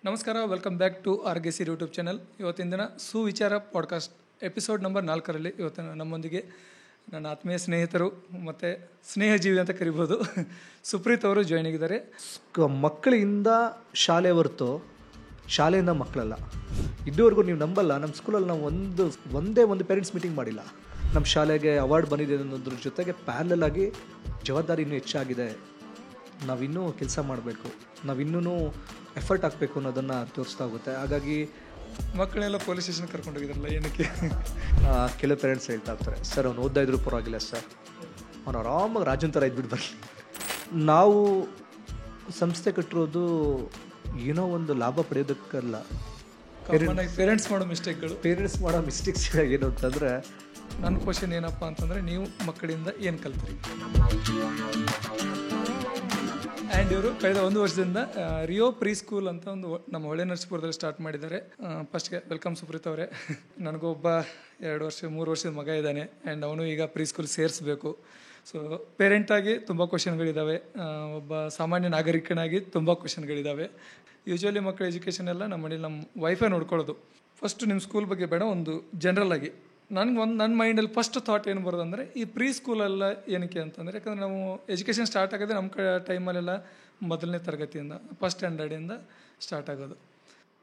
ನಮಸ್ಕಾರ, welcome back to ಆರ್ಗೆಸಿರ್ YouTube channel. ಇವತ್ತಿನ ದಿನ ಸುವಿಚಾರ ಪಾಡ್ಕಾಸ್ಟ್ ಎಪಿಸೋಡ್ ನಂಬರ್ 4ರಲ್ಲಿ ಇವತ್ತಿನ ನಮ್ಮೊಂದಿಗೆ ನನ್ನ ಆತ್ಮೀಯ ಸ್ನೇಹಿತರು ಮತ್ತು ಸ್ನೇಹಜೀವಿ ಅಂತ ಕರಿಬೋದು ಸುಪ್ರೀತ್ ಅವರು ಜಾಯ್ನ್ ಆಗಿದ್ದಾರೆ. ಮಕ್ಕಳಿಂದ ಶಾಲೆ ಹೊರತು ಶಾಲೆಯಿಂದ ಮಕ್ಕಳಲ್ಲ. ಇದುವರೆಗೂ ನೀವು ನಂಬಲ್ಲ, ನಮ್ಮ ಸ್ಕೂಲಲ್ಲಿ ನಾವು ಒಂದೇ ಒಂದು ಪೇರೆಂಟ್ಸ್ ಮೀಟಿಂಗ್ ಮಾಡಿಲ್ಲ. ನಮ್ಮ ಶಾಲೆಗೆ ಅವಾರ್ಡ್ ಬಂದಿದೆ ಅನ್ನೋದ್ರ ಜೊತೆಗೆ ಪ್ಯಾರಲಲ್ ಆಗಿ ಜವಾಬ್ದಾರಿ ಇನ್ನೂ ಹೆಚ್ಚಾಗಿದೆ. ನಾವಿನ್ನೂ ಕೆಲಸ ಮಾಡಬೇಕು, ನಾವಿನ್ನೂ ಎಫರ್ಟ್ ಹಾಕಬೇಕು ಅನ್ನೋದನ್ನು ತೋರಿಸ್ತಾ ಹೋಗುತ್ತೆ. ಹಾಗಾಗಿ ಮಕ್ಕಳೆಲ್ಲ ಪೊಲೀಸ್ ಸ್ಟೇಷನ್ ಕರ್ಕೊಂಡೋಗಿದ್ರಲ್ಲ, ಏನಕ್ಕೆ? ಕೆಲವು ಪೇರೆಂಟ್ಸ್ ಹೇಳ್ತಾ ಇರ್ತಾರೆ, ಸರ್ ಅವ್ನು ಓದ್ತಾ ಇದ್ರೂ ಪರವಾಗಿಲ್ಲ ಸರ್, ಅವ್ನು ಆರಾಮಾಗಿ ರಾಜನ್ ಥರ ಇದ್ಬಿಟ್ಟು ಬರಲಿ. ನಾವು ಸಂಸ್ಥೆ ಕಟ್ಟಿರೋದು ಏನೋ ಒಂದು ಲಾಭ ಪಡೆಯೋದಕ್ಕಲ್ಲ. ಪೇರೆಂಟ್ಸ್ ಮಾಡೋ ಮಿಸ್ಟೇಕ್ಸ್ ಏನು ಅಂತಂದರೆ, ನನ್ನ ಕ್ವಶನ್ ಏನಪ್ಪ ಅಂತಂದರೆ, ನೀವು ಮಕ್ಕಳಿಂದ ಏನು ಕಲ್ತ್ರಿ? ಆ್ಯಂಡ್ ಇವರು ಕಳೆದ 1 ವರ್ಷದಿಂದ ರಿಯೋ ಪ್ರೀ ಸ್ಕೂಲ್ ಅಂತ ಒಂದು ನಮ್ಮ ಹೊಳೆ ನರಸೀಪುರದಲ್ಲಿ ಸ್ಟಾರ್ಟ್ ಮಾಡಿದ್ದಾರೆ. ಫಸ್ಟ್ಗೆ ವೆಲ್ಕಮ್ ಸುಪ್ರೀತ್ ಅವರೇ. ನನಗೊಬ್ಬ 2-3 ವರ್ಷದ ಮಗ ಇದ್ದಾನೆ ಆ್ಯಂಡ್ ಅವನು ಈಗ ಪ್ರೀ ಸ್ಕೂಲ್ ಸೇರಿಸ್ಬೇಕು. ಸೊ ಪೇರೆಂಟಾಗಿ ತುಂಬ ಕ್ವಶನ್ಗಳಿದ್ದಾವೆ, ಒಬ್ಬ ಸಾಮಾನ್ಯ ನಾಗರಿಕನಾಗಿ ತುಂಬ ಕ್ವಶನ್ಗಳಿದ್ದಾವೆ. ಯೂಶ್ವಲಿ ಮಕ್ಕಳ ಎಜುಕೇಷನ್ ಎಲ್ಲ ನಮ್ಮ ಮನೇಲಿ ನಮ್ಮ ವೈಫೈ ನೋಡ್ಕೊಳ್ಳೋದು. ಫಸ್ಟ್ ನಿಮ್ಮ ಸ್ಕೂಲ್ ಬಗ್ಗೆ ಬೇಡ, ಒಂದು ಜನರಲ್ ಆಗಿ ನನ್ನ ಮೈಂಡಲ್ಲಿ ಫಸ್ಟ್ ಥಾಟ್ ಏನು ಬರೋದಂದರೆ, ಈ ಪ್ರೀ ಸ್ಕೂಲೆಲ್ಲ ಏನಕ್ಕೆ ಅಂತಂದರೆ, ಯಾಕಂದರೆ ನಾವು ಎಜುಕೇಷನ್ ಸ್ಟಾರ್ಟ್ ಆಗೋದೇ ನಮ್ಮ ಟೈಮಲ್ಲೆಲ್ಲ ಮೊದಲನೇ ತರಗತಿಯಿಂದ, ಫಸ್ಟ್ ಸ್ಟ್ಯಾಂಡರ್ಡಿಂದ ಸ್ಟಾರ್ಟ್ ಆಗೋದು.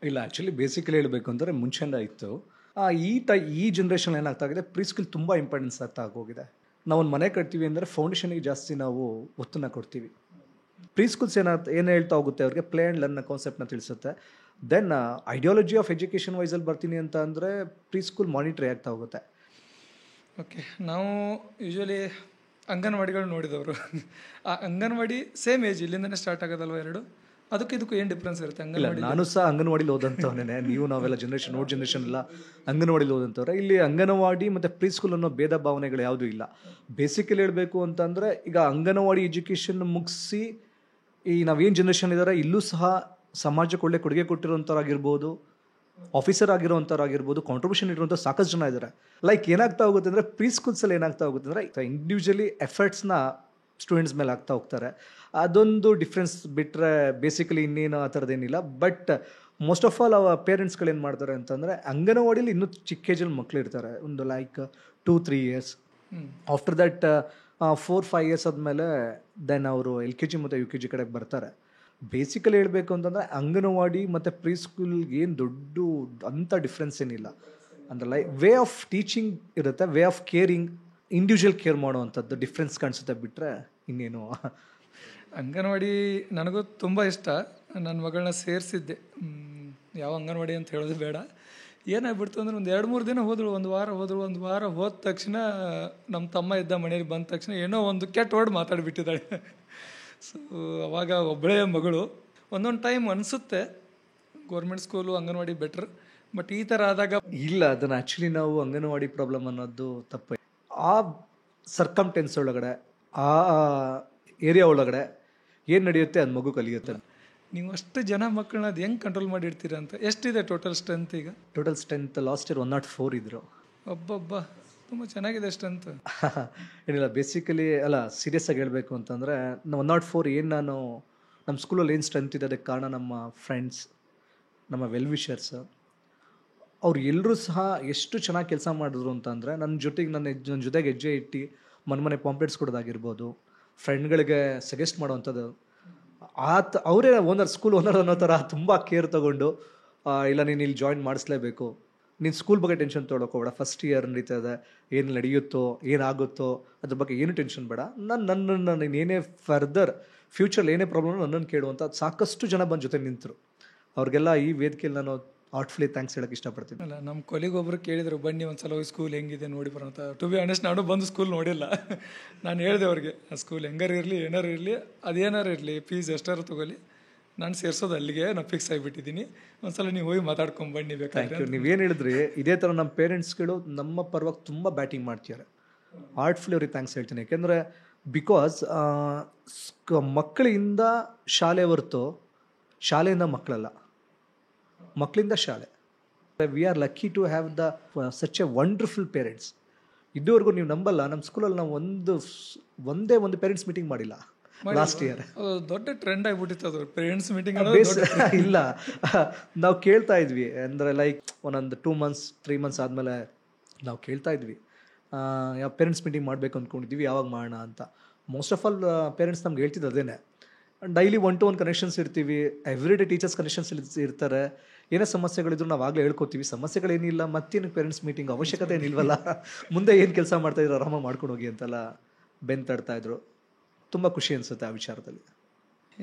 ಇಲ್ಲ, ಆ್ಯಕ್ಚುಲಿ ಬೇಸಿಕಲಿ ಹೇಳಬೇಕು ಅಂದರೆ ಮುಂಚೆಯಿಂದ ಇತ್ತು. ಈ ಜನ್ರೇಷನ್ ಏನಾಗ್ತಾ ಆಗಿದೆ, ಪ್ರೀ ಸ್ಕೂಲ್ ತುಂಬ ಇಂಪಾರ್ಟೆನ್ಸ್ ಆಗ್ತಾ ಹೋಗಿದೆ. ನಾವೊಂದು ಮನೆ ಕಟ್ತೀವಿ ಅಂದರೆ ಫೌಂಡೇಶನ್ಗೆ ಜಾಸ್ತಿ ನಾವು ಒತ್ತನ್ನು ಕೊಡ್ತೀವಿ. ಪ್ರೀ ಸ್ಕೂಲ್ಸ್ ಏನು ಹೇಳ್ತಾ ಹೋಗುತ್ತೆ, ಅವ್ರಿಗೆ ಪ್ಲೇ ಆ್ಯಂಡ್ ಲರ್ನ್ ಕಾನ್ಸೆಪ್ಟ್ನ ತಿಳಿಸುತ್ತೆ. ದೆನ್ ಐಡಿಯಾಲಜಿ ಆಫ್ ಎಜುಕೇಷನ್ ವೈಸಲ್ಲಿ ಬರ್ತೀನಿ ಅಂತ ಅಂದರೆ ಪ್ರೀ ಸ್ಕೂಲ್ ಮಾನಿಟ್ರಿ ಆಗ್ತಾ ಹೋಗುತ್ತೆ. ಓಕೆ, ನಾವು ಯೂಶ್ವಲಿ ಅಂಗನವಾಡಿಗಳು ನೋಡಿದವರು. ಆ ಅಂಗನವಾಡಿ ಸೇಮ್ ಏಜ್ ಇಲ್ಲಿಂದನೇ ಸ್ಟಾರ್ಟ್ ಆಗೋದಲ್ವ ಎರಡು? ಇದಕ್ಕೂ ಏನು ಡಿಫ್ರೆನ್ಸ್ ಇರುತ್ತೆ? ಅಂಗನವಾಡಿ ನಾನು ಸಹ ಅಂಗನವಾಡಿಲಿ ಓದಂಥವನೇ, ನೀವು ನಾವೆಲ್ಲ ಜನ್ರೇಷನ್ ಎಲ್ಲ ಅಂಗನವಾಡಿಲಿ ಓದಂಥವ್ರೆ. ಇಲ್ಲಿ ಅಂಗನವಾಡಿ ಮತ್ತು ಪ್ರೀ ಸ್ಕೂಲ್ ಅನ್ನೋ ಭೇದ ಭಾವನೆಗಳು ಯಾವುದೂ ಇಲ್ಲ. ಬೇಸಿಕಲಿ ಹೇಳಬೇಕು ಅಂತಂದರೆ, ಈಗ ಅಂಗನವಾಡಿ ಎಜುಕೇಷನ್ ಮುಗಿಸಿ ಈ ನಾವೇನು ಜನ್ರೇಷನ್ ಇದ್ದಾರೆ, ಇಲ್ಲೂ ಸಹ ಸಮಾಜಕ್ಕೆ ಒಳ್ಳೆ ಕೊಡುಗೆ ಕೊಟ್ಟಿರೋಂಥವ್ರಾಗಿರ್ಬೋದು, ಆಫೀಸರ್ ಆಗಿರೋಂಥವ್ರಾಗಿರ್ಬೋದು, ಕಾಂಟ್ರಿಬ್ಯೂಷನ್ ಇರುವಂಥ ಸಾಕಷ್ಟು ಜನ ಇದ್ದಾರೆ. ಲೈಕ್ ಏನಾಗ್ತಾ ಹೋಗುತ್ತೆ ಅಂದರೆ, ಪ್ರೀ ಸ್ಕೂಲ್ಸಲ್ಲಿ ಏನಾಗ್ತಾ ಹೋಗುತ್ತೆ ಅಂದರೆ, ಇಂಡಿವಿಜುವಲಿ ಎಫರ್ಟ್ಸ್ನ ಸ್ಟೂಡೆಂಟ್ಸ್ ಮೇಲೆ ಆಗ್ತಾ ಹೋಗ್ತಾರೆ. ಅದೊಂದು ಡಿಫ್ರೆನ್ಸ್ ಬಿಟ್ಟರೆ ಬೇಸಿಕಲಿ ಇನ್ನೇನು ಆ ಥರದ್ದೇನಿಲ್ಲ. ಬಟ್ ಮೋಸ್ಟ್ ಆಫ್ ಆಲ್ ಪೇರೆಂಟ್ಸ್ಗಳು ಏನು ಮಾಡ್ತಾರೆ ಅಂತಂದರೆ, ಅಂಗನವಾಡಿಲಿ ಇನ್ನೂ ಚಿಕ್ಕ ಏಜಲ್ಲಿ ಮಕ್ಕಳು ಇರ್ತಾರೆ, ಒಂದು like 2-3 years. After that 4-5 years ಆದಮೇಲೆ ದೆನ್ ಅವರು LKG ಮತ್ತು UKG ಕಡೆಗೆ ಬರ್ತಾರೆ. ಬೇಸಿಕಲಿ ಹೇಳಬೇಕು ಅಂತಂದರೆ, ಅಂಗನವಾಡಿ ಮತ್ತು ಪ್ರೀ ಸ್ಕೂಲ್ಗೆ ಏನು ದೊಡ್ಡ ಅಂಥ ಡಿಫ್ರೆನ್ಸ್ ಏನಿಲ್ಲ. ಅಂದರೆ ಲೈಕ್ ವೇ ಆಫ್ ಟೀಚಿಂಗ್ ಇರುತ್ತೆ, way of caring, individual care ಮಾಡೋವಂಥದ್ದು ಡಿಫ್ರೆನ್ಸ್ ಕಾಣಿಸುತ್ತೆ, ಬಿಟ್ಟರೆ ಇನ್ನೇನು. ಅಂಗನವಾಡಿ ನನಗೂ ತುಂಬ ಇಷ್ಟ. ನನ್ನ ಮಗಳನ್ನ ಸೇರಿಸಿದ್ದೆ, ಯಾವ ಅಂಗನವಾಡಿ ಅಂತ ಹೇಳೋದು ಬೇಡ. ಏನಾಗ್ಬಿಡ್ತು ಅಂದರೆ, ಒಂದು 2-3 ದಿನ ಹೋದಳು, ಒಂದು ವಾರ ಹೋದ ತಕ್ಷಣ ನಮ್ಮ ತಮ್ಮ ಇದ್ದ ಮನೇಲಿ ಬಂದ ತಕ್ಷಣ ಏನೋ ಒಂದು ಕೆಟ್ಟ ವರ್ಡ್ ಮಾತಾಡಿಬಿಟ್ಟಿದ್ದಾಳೆ. ಸೊ ಅವಾಗ ಒಬ್ಬಳೇ ಮಗಳು. ಒಂದೊಂದು ಟೈಮ್ ಅನಿಸುತ್ತೆ government school anganwadi better, but ಈ ಥರ ಆದಾಗ ಇಲ್ಲ, ಅದನ್ನು ಆ್ಯಕ್ಚುಲಿ ನಾವು ಅಂಗನವಾಡಿ ಪ್ರಾಬ್ಲಮ್ ಅನ್ನೋದು ತಪ್ಪು. ಆ ಸರ್ಕಮ್ಟೆನ್ಸ್ ಒಳಗಡೆ, ಆ ಏರಿಯಾ ಒಳಗಡೆ ಏನು ನಡೆಯುತ್ತೆ ಅದು ಮಗು ಕಲಿಯುತ್ತೆ. ನೀವು ಅಷ್ಟು ಜನ ಮಕ್ಕಳನ್ನ ಅದು ಹೆಂಗೆ ಕಂಟ್ರೋಲ್ ಮಾಡಿರ್ತೀರ ಅಂತ? ಎಷ್ಟಿದೆ ಟೋಟಲ್ ಸ್ಟ್ರೆಂತ್ ಈಗ? ಟೋಟಲ್ ಸ್ಟ್ರೆಂತ್ ಲಾಸ್ಟ್ ಇಯರ್ 104 ಇದ್ರು. ಒಬ್ಬೊಬ್ಬ ತುಂಬ ಚೆನ್ನಾಗಿದೆ ಸ್ಟ್ರೆಂತ್. ಏನಿಲ್ಲ, ಬೇಸಿಕಲಿ ಅಲ್ಲ, ಸೀರಿಯಸ್ ಆಗಿ ಹೇಳಬೇಕು ಅಂತಂದರೆ 104 ಏನು, ನಾನು ನಮ್ಮ ಸ್ಕೂಲಲ್ಲಿ ಏನು ಸ್ಟ್ರೆಂತ್ ಇದೆ ಅದಕ್ಕೆ ಕಾರಣ ನಮ್ಮ ಫ್ರೆಂಡ್ಸ್, ನಮ್ಮ ವೆಲ್ ವಿಷರ್ಸ್. ಅವ್ರು ಎಲ್ಲರೂ ಸಹ ಎಷ್ಟು ಚೆನ್ನಾಗಿ ಕೆಲಸ ಮಾಡಿದ್ರು ಅಂತಂದರೆ, ನನ್ನ ಜೊತೆಗೆ ಹೆಜ್ಜೆ ಇಟ್ಟು ಮನೆ ಪಾಂಪ್ಲೆಟ್ಸ್ ಕೊಡೋದಾಗಿರ್ಬೋದು, ಫ್ರೆಂಡ್ಗಳಿಗೆ ಸಜೆಸ್ಟ್ ಮಾಡೋವಂಥದ್ದು. ಅವರೇ ಸ್ಕೂಲ್ ಓನರ್ ಅನ್ನೋ ಥರ ತುಂಬ ಕೇರ್ ತೊಗೊಂಡು, ಇಲ್ಲ ನೀನು ಇಲ್ಲಿ ಜಾಯಿನ್ ಮಾಡಿಸ್ಲೇಬೇಕು, ನೀನು ಸ್ಕೂಲ್ ಬಗ್ಗೆ ಟೆನ್ಷನ್ ತೊಗೊಳಕೋಬೇಡ, ಫಸ್ಟ್ ಇಯರ್ ನಡೀತಾ ಇದೆ, ಏನು ನಡೆಯುತ್ತೋ ಏನಾಗುತ್ತೋ ಅದ್ರ ಬಗ್ಗೆ ಏನು ಟೆನ್ಷನ್ ಬೇಡ, ನನ್ನನ್ನು ಏನೇ ಫರ್ದರ್ ಫ್ಯೂಚರಲ್ಲಿ ಏನೇ ಪ್ರಾಬ್ಲಮ್ ನನ್ನನ್ನು ಕೇಳುವಂಥ ಸಾಕಷ್ಟು ಜನ ಬಂದು ಜೊತೆ ನಿಂತರು. ಅವ್ರಿಗೆಲ್ಲ ಈ ವೇದಿಕೆಯಲ್ಲಿ ನಾನು ಹಾರ್ಟ್ಫುಲಿ ಥ್ಯಾಂಕ್ಸ್ ಹೇಳೋಕ್ಕೆ ಇಷ್ಟಪಡ್ತೀನಿ. ಅಲ್ಲ, ನಮ್ಮ ಕೊಲಿಗೊಬ್ಬರು ಕೇಳಿದರು, ಬನ್ನಿ ಒಂದು ಸಲ ಹೋಗಿ ಸ್ಕೂಲ್ ಹೆಂಗಿದೆ ನೋಡಿ ಬರೋಂಥ. ಟು ಬಿ ಆನೆಸ್ಟ್, ನಾನು ಬಂದು ಸ್ಕೂಲ್ ನೋಡಿಲ್ಲ. ನಾನು ಹೇಳಿದೆ ಅವ್ರಿಗೆ, ಆ ಸ್ಕೂಲ್ ಹೆಂಗಾರು ಇರಲಿ, ಏನಾರು ಇರಲಿ, ಅದೇನಾರು ಇರಲಿ, ಫೀಸ್ ಎಷ್ಟಾರು ತೊಗೊಲಿ, ನಾನು ಸೇರಿಸೋದು ಅಲ್ಲಿಗೆ ನಾನು ಫಿಕ್ಸ್ ಆಗಿಬಿಟ್ಟಿದ್ದೀನಿ. ಒಂದ್ಸಲ ನೀವು ಹೋಗಿ ಮಾತಾಡ್ಕೊಂಡು ಬನ್ನಿ ಬೇಕಾದ್ರೆ. ನೀವೇನು ಹೇಳಿದ್ರಿ, ಇದೇ ಥರ ನಮ್ಮ ಪೇರೆಂಟ್ಸ್ಗಳು ನಮ್ಮ ಪರವಾಗಿ ತುಂಬ ಬ್ಯಾಟಿಂಗ್ ಮಾಡ್ತಿದ್ದಾರೆ. ಹಾರ್ಟ್ಫುಲಿ ಅವ್ರಿಗೆ ಥ್ಯಾಂಕ್ಸ್ ಹೇಳ್ತೀನಿ. ಯಾಕೆಂದರೆ ಬಿಕಾಸ್ ಮಕ್ಕಳಿಂದ ಶಾಲೆ ಹೊರತು ಶಾಲೆಯಿಂದ ಮಕ್ಕಳಲ್ಲ, ಮಕ್ಕಳಿಂದ ಶಾಲೆ. We are lucky to have such a wonderful parents. ಇದುವರೆಗೂ ನೀವು ನಂಬಲ್ಲ, ನಮ್ಮ ಸ್ಕೂಲಲ್ಲಿ ನಾವು ಒಂದೇ ಒಂದು ಪೇರೆಂಟ್ಸ್ ಮೀಟಿಂಗ್ ಮಾಡಿಲ್ಲ. Last year. ಅದು ದೊಡ್ಡ ಟ್ರೆಂಡ್ ಆಗಿಬಿಟ್ಟಿತ್ತು ಅದು ಪೇರೆಂಟ್ಸ್ ಮೀಟಿಂಗ್. ಇಲ್ಲ, ನಾವು ಕೇಳ್ತಾ ಇದ್ವಿ ಅಂದರೆ ಲೈಕ್ ಒಂದೊಂದು 2 months 3 months ಆದಮೇಲೆ ನಾವು ಕೇಳ್ತಾ ಇದ್ವಿ ಯಾವ ಪೇರೆಂಟ್ಸ್ ಮೀಟಿಂಗ್ ಮಾಡಬೇಕು ಅಂದ್ಕೊಂಡಿದ್ವಿ, ಯಾವಾಗ ಮಾಡೋಣ ಅಂತ. ಮೋಸ್ಟ್ ಆಫ್ ಆಲ್ ಪೇರೆಂಟ್ಸ್ ನಮ್ಗೆ ಹೇಳ್ತಿದ್ದು ಅದೇನೆ. ಡೈಲಿ 1-to-1 ಕನೆಕ್ಷನ್ಸ್ ಇರ್ತೀವಿ, ಎವ್ರಿ ಡೇ ಟೀಚರ್ಸ್ ಕನೆಕ್ಷನ್ಸ್ ಇರ್ತಾರೆ. ಏನೇ ಸಮಸ್ಯೆಗಳಿದ್ರು ನಾವು ಆಗಲೇ ಹೇಳ್ಕೊತೀವಿ, ಸಮಸ್ಯೆಗಳೇನಿಲ್ಲ, ಮತ್ತೇನು ಪೇರೆಂಟ್ಸ್ ಮೀಟಿಂಗ್ ಅವಶ್ಯಕತೆ ಏನಿಲ್ವಲ್ಲ, ಮುಂದೆ ಏನು ಕೆಲಸ ಮಾಡ್ತಾಯಿದ್ರು ಆರಾಮಾಗಿ ಮಾಡ್ಕೊಂಡು ಹೋಗಿ ಅಂತೆಲ್ಲ ಬೆನ್ನು ತಡ್ತಾಯಿದ್ರು. ತುಂಬ ಖುಷಿ ಅನಿಸುತ್ತೆ ಆ ವಿಚಾರದಲ್ಲಿ.